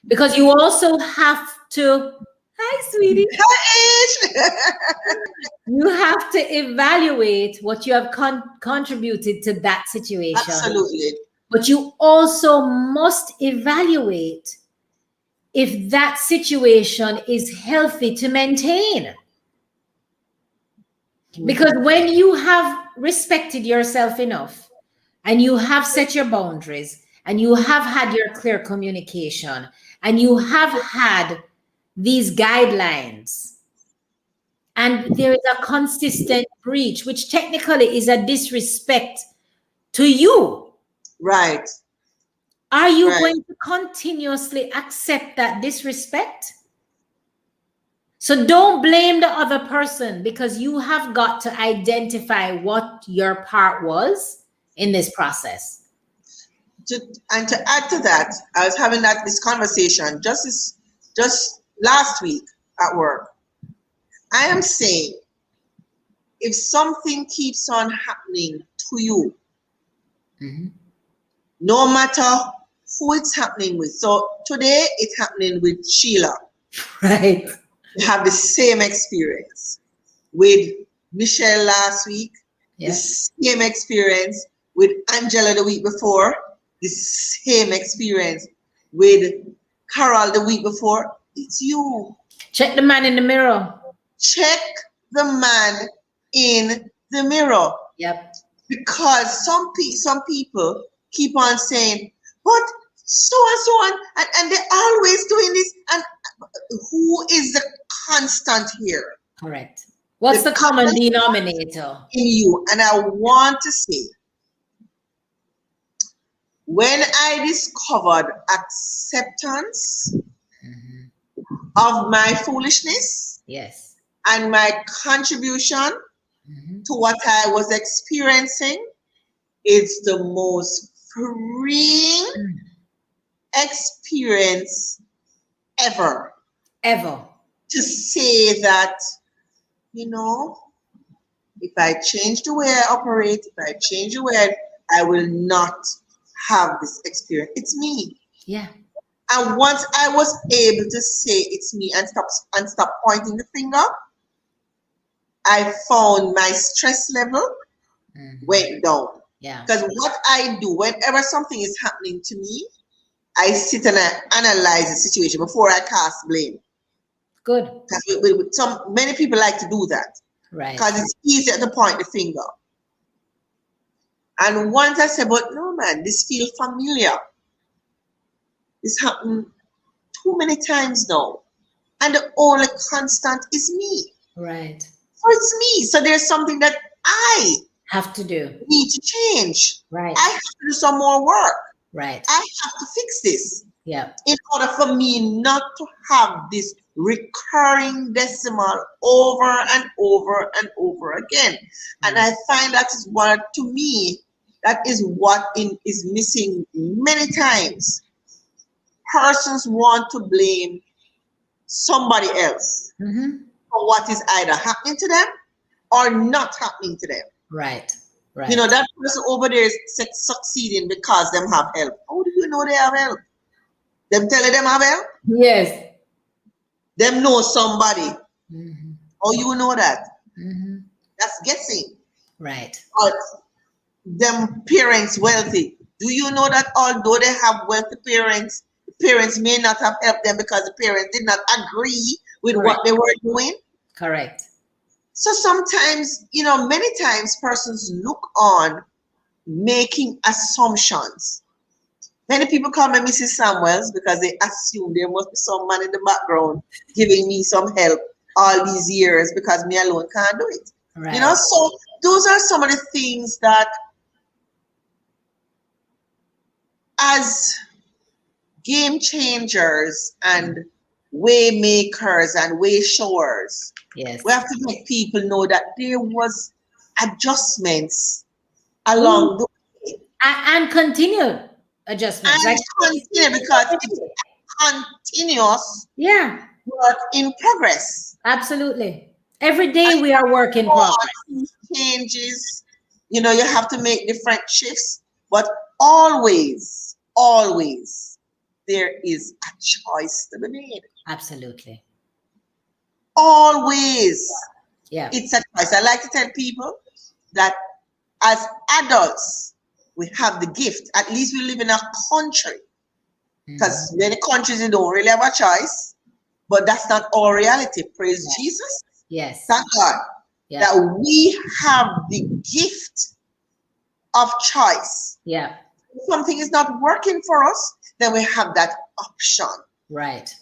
Speaker 1: Because you also have to, hi, sweetie. You have to evaluate what you have contributed to that situation.
Speaker 2: Absolutely.
Speaker 1: But you also must evaluate if that situation is healthy to maintain. Because when you have respected yourself enough and you have set your boundaries and you have had your clear communication and you have had these guidelines and there is a consistent breach, which technically is a disrespect to you.
Speaker 2: Right.
Speaker 1: Are you going to continuously accept that disrespect? So don't blame the other person, because you have got to identify what your part was in this process.
Speaker 2: And to add to that, I was having this conversation just last week at work. I am saying, if something keeps on happening to you, no matter who it's happening with. So today it's happening with Sheila.
Speaker 1: Right.
Speaker 2: We have the same experience with Michelle last week, the same experience with Angela the week before, the same experience with Carol the week before. It's you.
Speaker 1: Check the man in the mirror.
Speaker 2: Check the man in the mirror.
Speaker 1: Yep.
Speaker 2: Because some people keep on saying, but so and so on, and they're always doing this. And who is the constant here?
Speaker 1: Correct. What's the common denominator? In
Speaker 2: you. And I want to say, when I discovered acceptance of my foolishness,
Speaker 1: yes,
Speaker 2: and my contribution to what I was experiencing, it's the most freeing experience ever. To say that, you know, if I change the way I operate, if I change the way I will not have this experience. It's me.
Speaker 1: Yeah.
Speaker 2: And once I was able to say it's me and stop pointing the finger, I found my stress level went down.
Speaker 1: Yeah.
Speaker 2: Because what I do, whenever something is happening to me, I sit and I analyze the situation before I cast blame.
Speaker 1: Good.
Speaker 2: Many people like to do that.
Speaker 1: Right.
Speaker 2: Because it's easier to point the finger. And once I said, but no man, this feels familiar. This happened too many times now. And the only constant is me.
Speaker 1: Right.
Speaker 2: So it's me. So there's something that I
Speaker 1: have to do.
Speaker 2: Need to change.
Speaker 1: Right.
Speaker 2: I have to do some more work.
Speaker 1: Right.
Speaker 2: I have to fix this.
Speaker 1: Yeah.
Speaker 2: In order for me not to have this recurring decimal over and over and over again. And I find that is what, to me, that is what is missing many times. Persons want to blame somebody else for what is either happening to them or not happening to them.
Speaker 1: Right. Right.
Speaker 2: You know, that person over there is succeeding because them have help. How do you know they have help? Them telling them have help?
Speaker 1: Yes.
Speaker 2: Them know somebody. How you know that? That's guessing.
Speaker 1: Right.
Speaker 2: But them parents wealthy. Do you know that although they have wealthy parents, the parents may not have helped them because the parents did not agree with what they were doing?
Speaker 1: Correct.
Speaker 2: So sometimes, you know, many times persons look on making assumptions. Many people call me Mrs. Samuels because they assume there must be some man in the background giving me some help all these years because me alone can't do it. Right. You know, so those are some of the things that as game changers and way makers and way showers, we have to make people know that there was adjustments along the way.
Speaker 1: And continued adjustments.
Speaker 2: And continue because it's continuous work in progress.
Speaker 1: Absolutely. Every day we are work in progress.
Speaker 2: Changes, you know, you have to make different shifts, but always, always there is a choice to be made.
Speaker 1: Absolutely.
Speaker 2: Always.
Speaker 1: Yeah.
Speaker 2: It's a choice. I like to tell people that as adults, we have the gift. At least we live in a country Because many countries they don't really have a choice, but that's not our reality. Praise Jesus.
Speaker 1: Yes.
Speaker 2: Thank God that we have the gift of choice.
Speaker 1: Yeah.
Speaker 2: If something is not working for us, then we have that option.
Speaker 1: Right.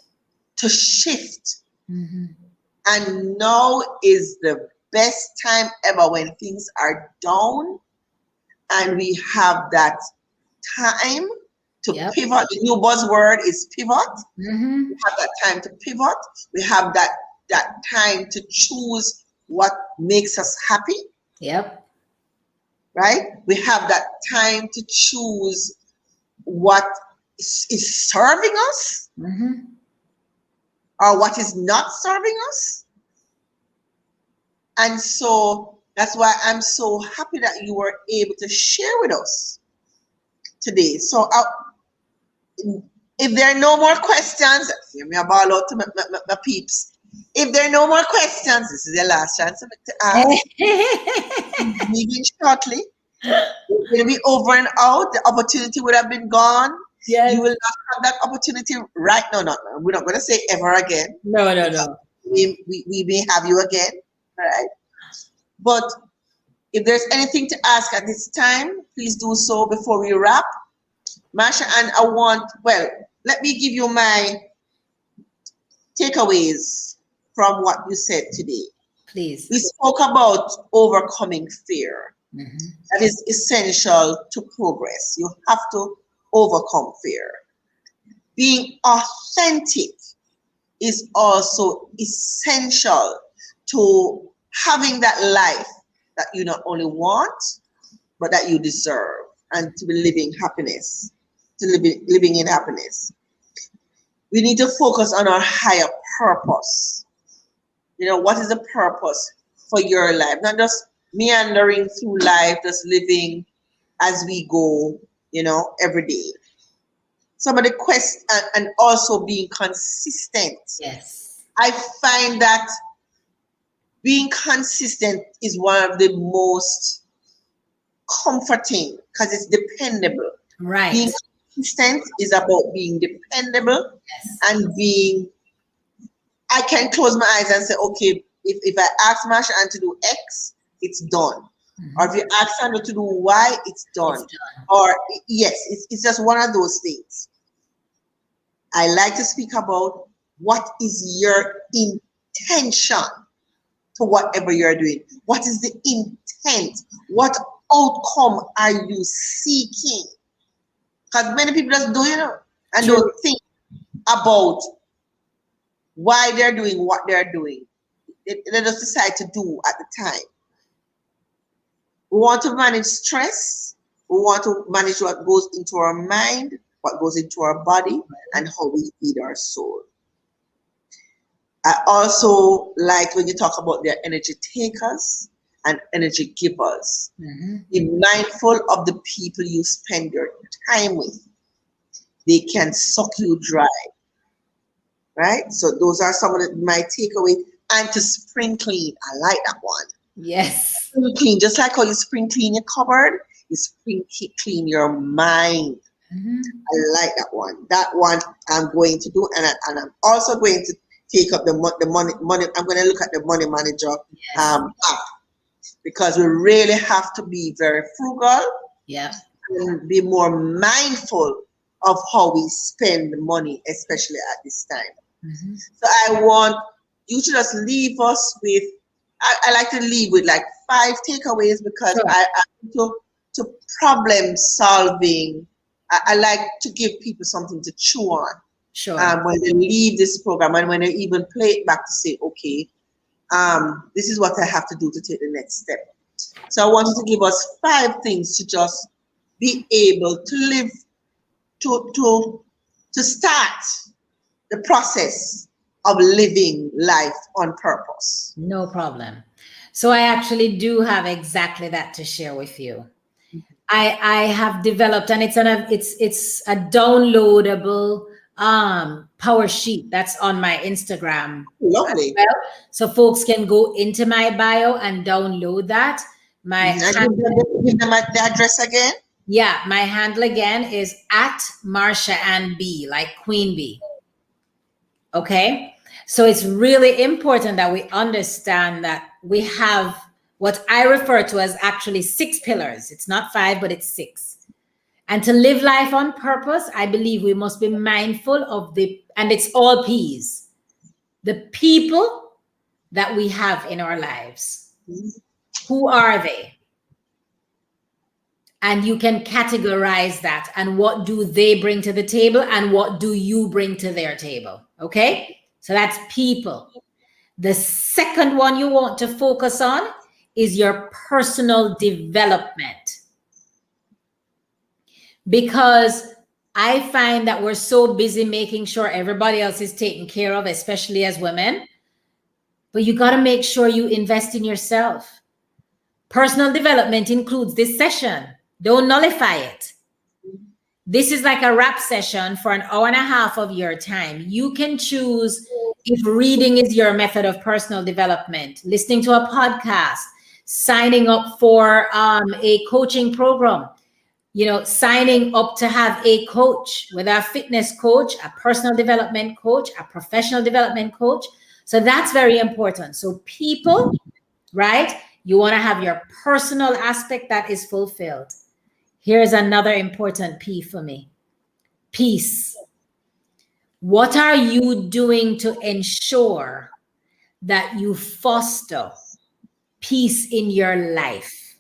Speaker 2: To shift. And now is the best time ever when things are down and we have that time to pivot. The new buzzword is pivot. We have that time to pivot. We have that time to choose what makes us happy.
Speaker 1: Yep.
Speaker 2: Right? We have that time to choose what is serving us or what is not serving us. And so that's why I'm so happy that you were able to share with us today. So if there are no more questions, hear me ball out to my peeps. If there are no more questions, this is your last chance to ask. Leaving shortly. It will be over and out. The opportunity would have been gone.
Speaker 1: Yes.
Speaker 2: You will not have that opportunity right now. No, we're not going to say ever again.
Speaker 1: No.
Speaker 2: We may have you again. All right. But if there's anything to ask at this time, please do so before we wrap. Marsha-Ann, let me give you my takeaways from what you said today.
Speaker 1: Please.
Speaker 2: We spoke about overcoming fear. That is essential to progress. You have to overcome fear. Being authentic is also essential to having that life that you not only want, but that you deserve, and to be living happiness, living in happiness. We need to focus on our higher purpose. You know, what is the purpose for your life? Not just meandering through life, just living as we go, every day. Some of the questions, and also being consistent.
Speaker 1: Yes.
Speaker 2: I find that being consistent is one of the most comforting because it's dependable.
Speaker 1: Right.
Speaker 2: Being consistent is about being dependable and I can close my eyes and say, okay, if I ask Marsha-Ann to do X, it's done. Or if you ask Sandra to do Y, it's done. Or yes, it's just one of those things. I like to speak about what is your intention to whatever you're doing. What is the intent? What outcome are you seeking? Because many people just do, and don't think about why they're doing what they're doing. They just decide to do at the time. We want to manage stress. We want to manage what goes into our mind, what goes into our body, and how we feed our soul. I also like when you talk about their energy takers and energy givers. Be mindful of the people you spend your time with. They can suck you dry. Right? So those are some of my takeaways. And to spring clean. I like that one.
Speaker 1: Yes.
Speaker 2: Spring clean. Just like how you spring clean your cupboard, you spring clean your mind. I like that one. That one I'm going to do. And I'm also going to take up the money. I'm going to look at the money manager app, because we really have to be very frugal.
Speaker 1: Yeah.
Speaker 2: And be more mindful of how we spend money, especially at this time. So I want you to just leave us with, I like to leave with like 5 takeaways, because I to problem solving. I like to give people something to chew on. When they leave this program, and when they even play it back to say, okay, this is what I have to do to take the next step. So I wanted to give us 5 things to just be able to live, to start the process of living life on purpose.
Speaker 1: No problem. So I actually do have exactly that to share with you. I have developed, and it's a downloadable power sheet that's on my Instagram.
Speaker 2: Lovely.
Speaker 1: Well, so folks can go into my bio and download that.
Speaker 2: Give them the address again.
Speaker 1: Yeah, my handle again is at Marsha-Ann B, like Queen Bee. Okay. So it's really important that we understand that we have what I refer to as actually 6 pillars. It's not 5, but it's 6. And to live life on purpose, I believe we must be mindful of and it's all P's, the people that we have in our lives. Who are they? And you can categorize that. And what do they bring to the table? And what do you bring to their table? Okay. So that's people. The second one you want to focus on is your personal development. Because I find that we're so busy making sure everybody else is taken care of, especially as women. But you got to make sure you invest in yourself. Personal development includes this session. Don't nullify it. This is like a wrap session for an hour and a half of your time. You can choose if reading is your method of personal development, listening to a podcast, signing up for a coaching program, signing up to have a coach, whether a fitness coach, a personal development coach, a professional development coach. So that's very important. So people, right? You want to have your personal aspect that is fulfilled. Here's another important P for me. Peace. What are you doing to ensure that you foster peace in your life?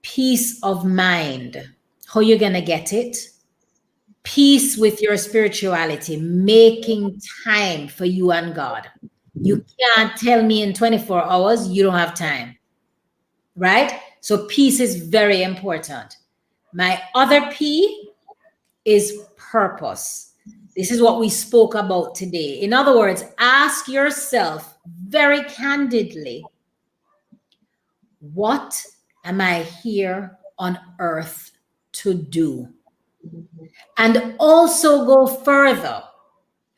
Speaker 1: Peace of mind. How you going to get it? Peace with your spirituality, making time for you and God. You can't tell me in 24 hours you don't have time, right? So peace is very important. My other P is purpose. This is what we spoke about today. In other words, ask yourself very candidly, what am I here on earth to do? And also go further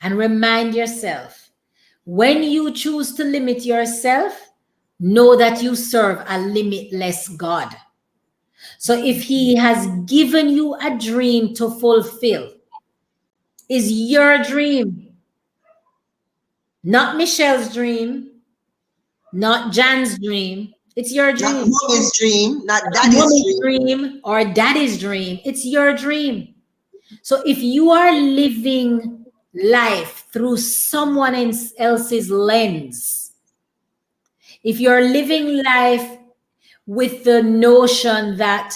Speaker 1: and remind yourself, when you choose to limit yourself, know that you serve a limitless God. So if he has given you a dream to fulfill, is your dream, not Michelle's dream, not Jan's dream. It's your dream.
Speaker 2: Not mommy's dream, not daddy's
Speaker 1: dream or daddy's dream. It's your dream. So if you are living life through someone else's lens, if you're living life with the notion that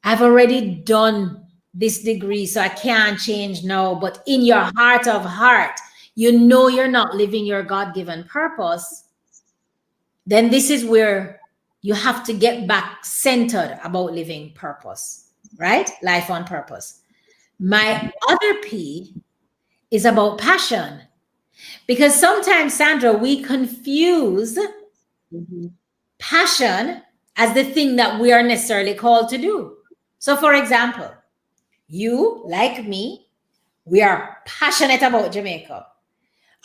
Speaker 1: I've already done this degree, so I can't change now, but in your heart of heart, you know you're not living your God-given purpose, then this is where you have to get back centered about living purpose, right? Life on purpose. My other P is about passion. Because sometimes, Sandra, we confuse passion as the thing that we are necessarily called to do. So for example, you, like me, we are passionate about Jamaica.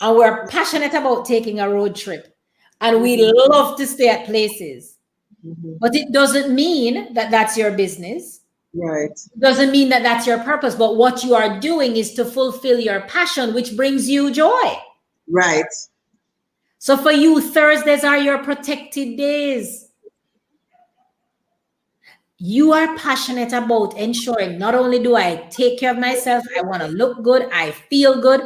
Speaker 1: And we're passionate about taking a road trip. And we love to stay at places. But it doesn't mean that that's your business.
Speaker 2: Right.
Speaker 1: It doesn't mean that that's your purpose. But what you are doing is to fulfill your passion, which brings you joy.
Speaker 2: Right.
Speaker 1: So for you, Thursdays are your protected days. You are passionate about ensuring not only do I take care of myself, I want to look good, I feel good,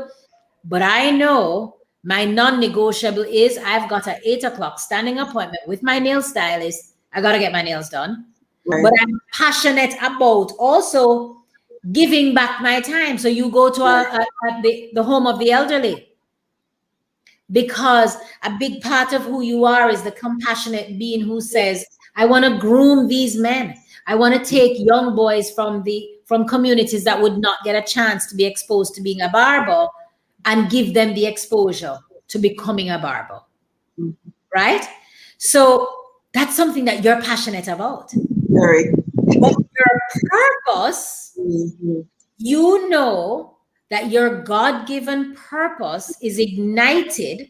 Speaker 1: but I know my non-negotiable is I've got an 8 o'clock standing appointment with my nail stylist. I got to get my nails done. Right. But I'm passionate about also giving back my time. So you go to the home of the elderly, because a big part of who you are is the compassionate being who says, I want to groom these men. I want to take young boys from communities that would not get a chance to be exposed to being a barber and give them the exposure to becoming a barber. Right? So that's something that you're passionate about.
Speaker 2: Very.
Speaker 1: But your purpose, you know that your God-given purpose is ignited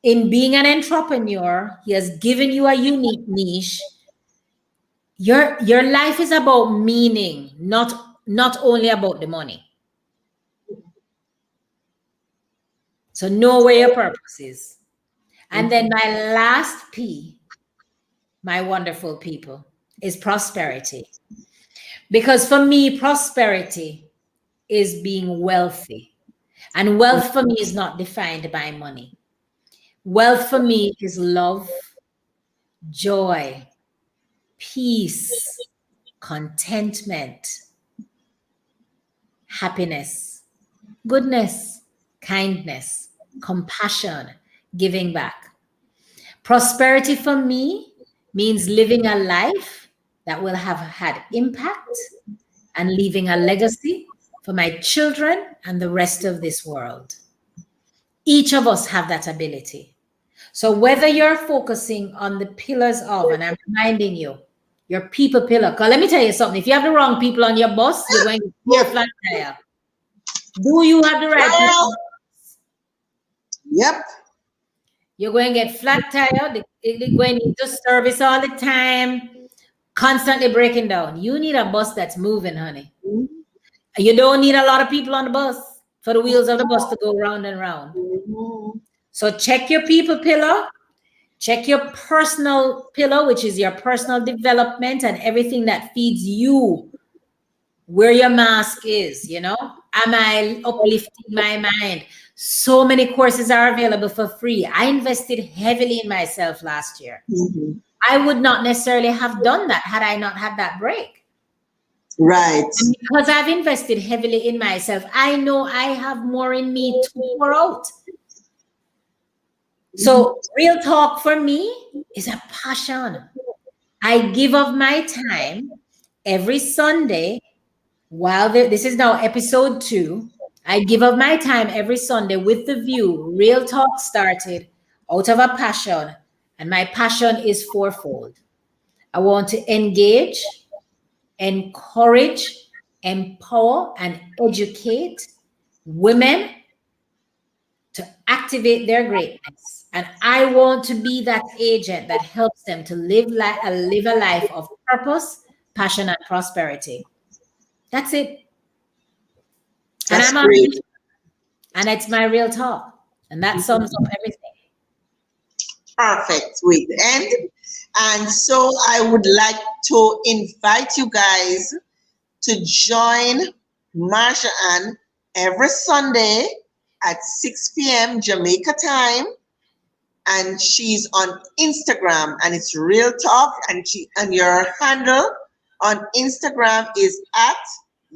Speaker 1: in being an entrepreneur. He has given you a unique niche. Your life is about meaning, not only about the money. So know where your purpose is. And then my last P, my wonderful people, is prosperity. Because for me, prosperity is being wealthy. And wealth for me is not defined by money. Wealth for me is love, joy, peace, contentment, happiness, goodness, kindness, compassion, giving back. Prosperity for me means living a life that will have had impact and leaving a legacy for my children and the rest of this world. Each of us have that ability. So whether you're focusing on the pillars of, and I'm reminding you, your people pillar, because let me tell you something, if you have the wrong people on your bus, you're going to go flat tire. Do you have the right people?
Speaker 2: Yep.
Speaker 1: You're going to get flat tire. They're going into service all the time, constantly breaking down. You need a bus that's moving, honey. You don't need a lot of people on the bus for the wheels of the bus to go round and round. So check your people pillar, check your personal pillar, which is your personal development and everything that feeds you, where your mask is, you know? Am I uplifting my mind? So many courses are available for free. I invested heavily in myself last year. I would not necessarily have done that had I not had that break.
Speaker 2: Right.
Speaker 1: And because I've invested heavily in myself, I know I have more in me to pour out. So real talk for me is a passion. I give of my time every Sunday while this is now episode 2. I give of my time every Sunday with the view. Real talk started out of a passion, and my passion is fourfold. I want to engage, encourage, empower, and educate women to activate their greatness. And I want to be that agent that helps them to live a life of purpose, passion, and prosperity. That's it.
Speaker 2: That's
Speaker 1: and I'm
Speaker 2: great.
Speaker 1: on, and it's my real talk. And that sums up everything.
Speaker 2: Perfect. With the end. And so I would like to invite you guys to join Marsha-Ann every Sunday at 6 p.m. Jamaica time. And she's on Instagram, and it's Real Talk, and your handle on Instagram is at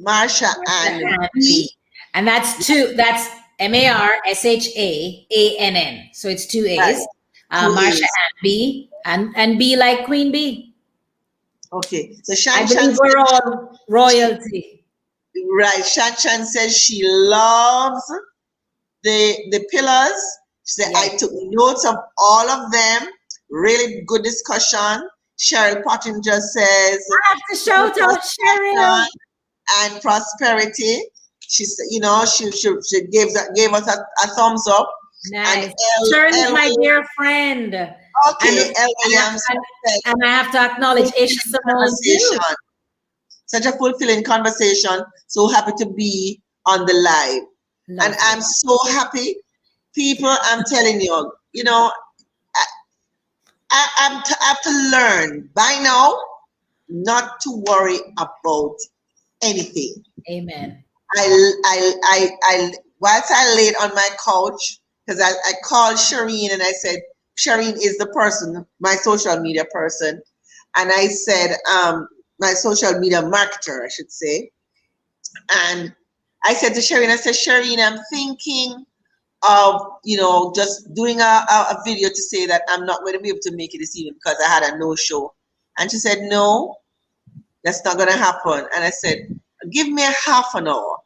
Speaker 2: Marsha-Ann.
Speaker 1: And that's Marshaann. So it's 2 A's.
Speaker 2: Right.
Speaker 1: Marsha-Ann B, and B like Queen Bee.
Speaker 2: Okay. So
Speaker 1: I believe we're all royalty.
Speaker 2: Right. Shan says she loves the pillars. She said,
Speaker 1: Yes.
Speaker 2: I took notes of all of them. Really good discussion. Cheryl Pottinger says,
Speaker 1: I have to shout out Cheryl.
Speaker 2: And prosperity. She said, you know, she gave us a thumbs up.
Speaker 1: Nice. Cheryl is my dear friend.
Speaker 2: Okay, L. Williams said,
Speaker 1: and I have to acknowledge Aisha Simone too.
Speaker 2: Such a fulfilling conversation. So happy to be on the live. And I'm so happy. People, I'm telling you, you know, I have to learn by now not to worry about anything.
Speaker 1: Amen.
Speaker 2: Whilst I laid on my couch, because I called Shireen and I said, Shireen is the person, my social media person. And I said, my social media marketer, I should say. And I said to Shireen, Shireen, I'm thinking of, you know, just doing a video to say that I'm not going to be able to make it this evening because I had a no-show. And she said, no, that's not going to happen. And I said, give me a half an hour.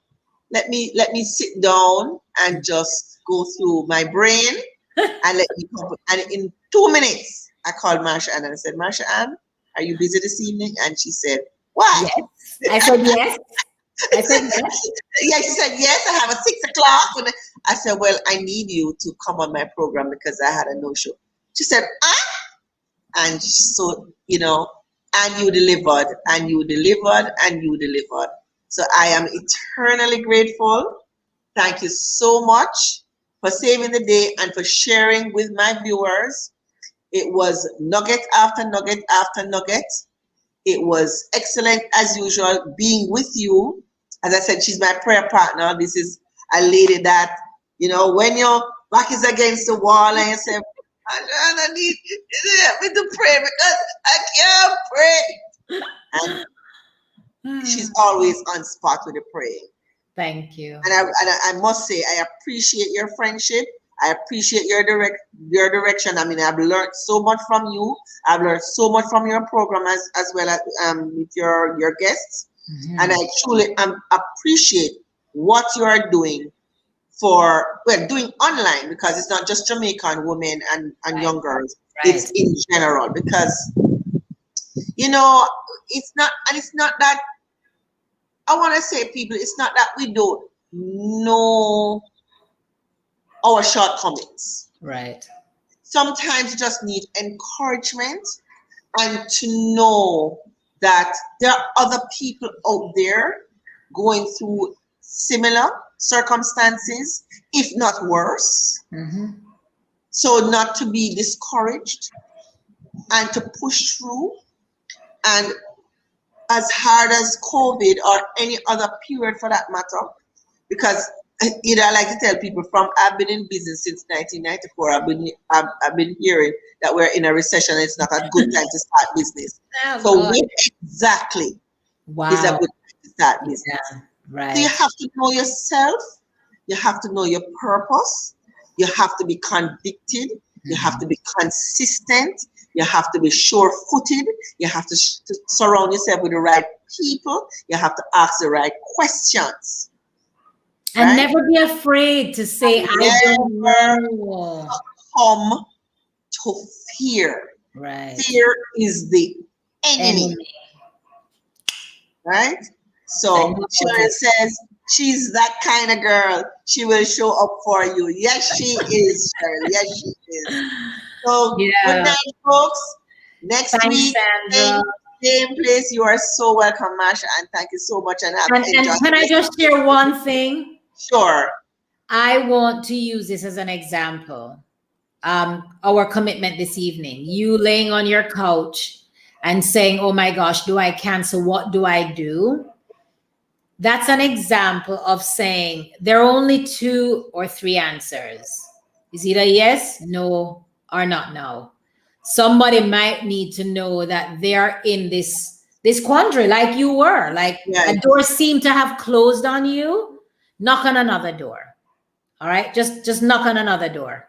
Speaker 2: Let me sit down and just go through my brain and let me come. And in 2 minutes, I called Marsha-Ann and I said, Marsha-Ann, are you busy this evening? And she said, what?
Speaker 1: Yes. I said yes. I said yes.
Speaker 2: Yeah, she said yes. I have a 6 o'clock. And I said, well, I need you to come on my program because I had a no-show. She said, ah? And so, you know, and you delivered, and you delivered, and you delivered. So I am eternally grateful. Thank you so much for saving the day and for sharing with my viewers. It was nugget after nugget after nugget. It was excellent as usual being with you. As I said, she's my prayer partner. This is a lady that, when your back is against the wall and you say, I need me to pray because I can't pray. And she's always on spot with the praying.
Speaker 1: Thank you.
Speaker 2: And I must say, I appreciate your friendship. I appreciate your direction. I mean, I've learned so much from you. I've learned so much from your program as well as with your guests. Mm-hmm. And I truly appreciate what you are doing doing online, because it's not just Jamaican women and right. young girls. Right. It's in general, because, it's not that, I want to say, people, it's not that we don't know our shortcomings.
Speaker 1: Right.
Speaker 2: Sometimes you just need encouragement and to know that there are other people out there going through similar circumstances, if not worse. Mm-hmm. So not to be discouraged and to push through. And as hard as COVID or any other period for that matter, because I like to tell people, I've been in business since 1994. I've been hearing that we're in a recession and it's not a good time to start business. Oh, so when exactly is a good time to start business? Yeah, right. So you have to know yourself. You have to know your purpose. You have to be convicted. You have to be consistent. You have to be sure-footed. You have to surround yourself with the right people. You have to ask the right questions.
Speaker 1: And right? Never be afraid to say, I don't know.
Speaker 2: Come to fear.
Speaker 1: Right.
Speaker 2: Fear is the enemy. Right? So Sharon says, she's that kind of girl. She will show up for you. Yes, she is, Sharon. Yes, she is. So, good night, folks. Next week, same place. You are so welcome, Marsha, and thank you so much. And
Speaker 1: can I just share one thing?
Speaker 2: Sure.
Speaker 1: I want to use this as an example. Our commitment this evening. You laying on your couch and saying, oh my gosh, do I cancel? What do I do? That's an example of saying there are only 2 or 3 answers. Is either yes, no, or not no. Somebody might need to know that they're in this quandary like you were. Like a door seemed to have closed on you. Knock on another door. All right, just knock on another door.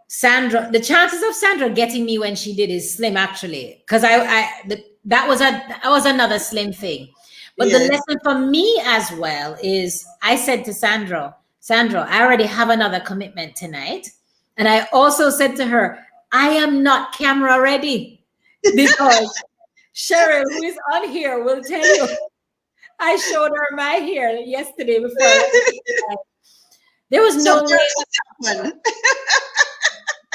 Speaker 1: Sandra, the chances of Sandra getting me when she did is slim, actually, because that was another slim thing. But the lesson for me as well is I said to Sandra, I already have another commitment tonight, and I also said to her, I am not camera ready, because Cheryl, who is on here, will tell you. I showed her my hair yesterday before. There was no way.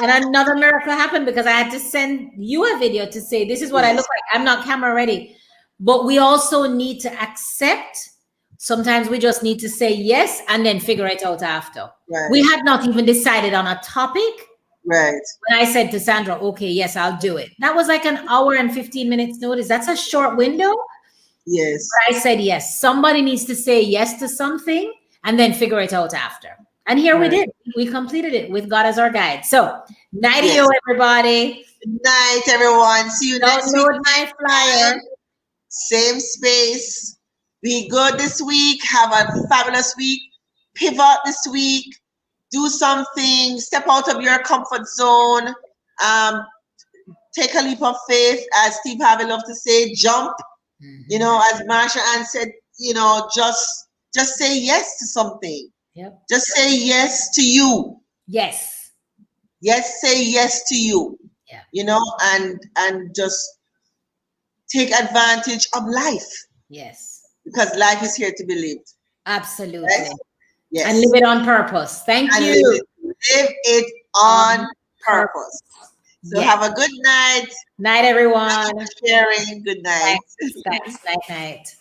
Speaker 1: And another miracle happened because I had to send you a video to say, this is what I look like. I'm not camera ready. But we also need to accept. Sometimes we just need to say yes and then figure it out after. Right. We had not even decided on a topic.
Speaker 2: Right.
Speaker 1: When I said to Sandra, okay, yes, I'll do it. That was like an hour and 15 minutes notice. That's a short window.
Speaker 2: Yes.
Speaker 1: But I said yes. Somebody needs to say yes to something and then figure it out after. And here we did. We completed it with God as our guide. So, nighty-o, everybody.
Speaker 2: Good night, everyone. See you next week.
Speaker 1: Download my flyer.
Speaker 2: Same space. Be good this week. Have a fabulous week. Pivot this week. Do something. Step out of your comfort zone. Take a leap of faith, as Steve Harvey loved to say. Jump. As Marsha-Ann said, just say yes to something.
Speaker 1: Yep.
Speaker 2: Just say yes to you.
Speaker 1: Yes.
Speaker 2: Yes, say yes to you.
Speaker 1: Yeah.
Speaker 2: And just take advantage of life.
Speaker 1: Yes.
Speaker 2: Because life is here to be lived.
Speaker 1: Absolutely.
Speaker 2: Right? Yes.
Speaker 1: And live it on purpose. Thank you.
Speaker 2: Live it on purpose. So have a good night.
Speaker 1: Night, everyone.
Speaker 2: Sharing. Good night.
Speaker 1: Thanks. Night, night.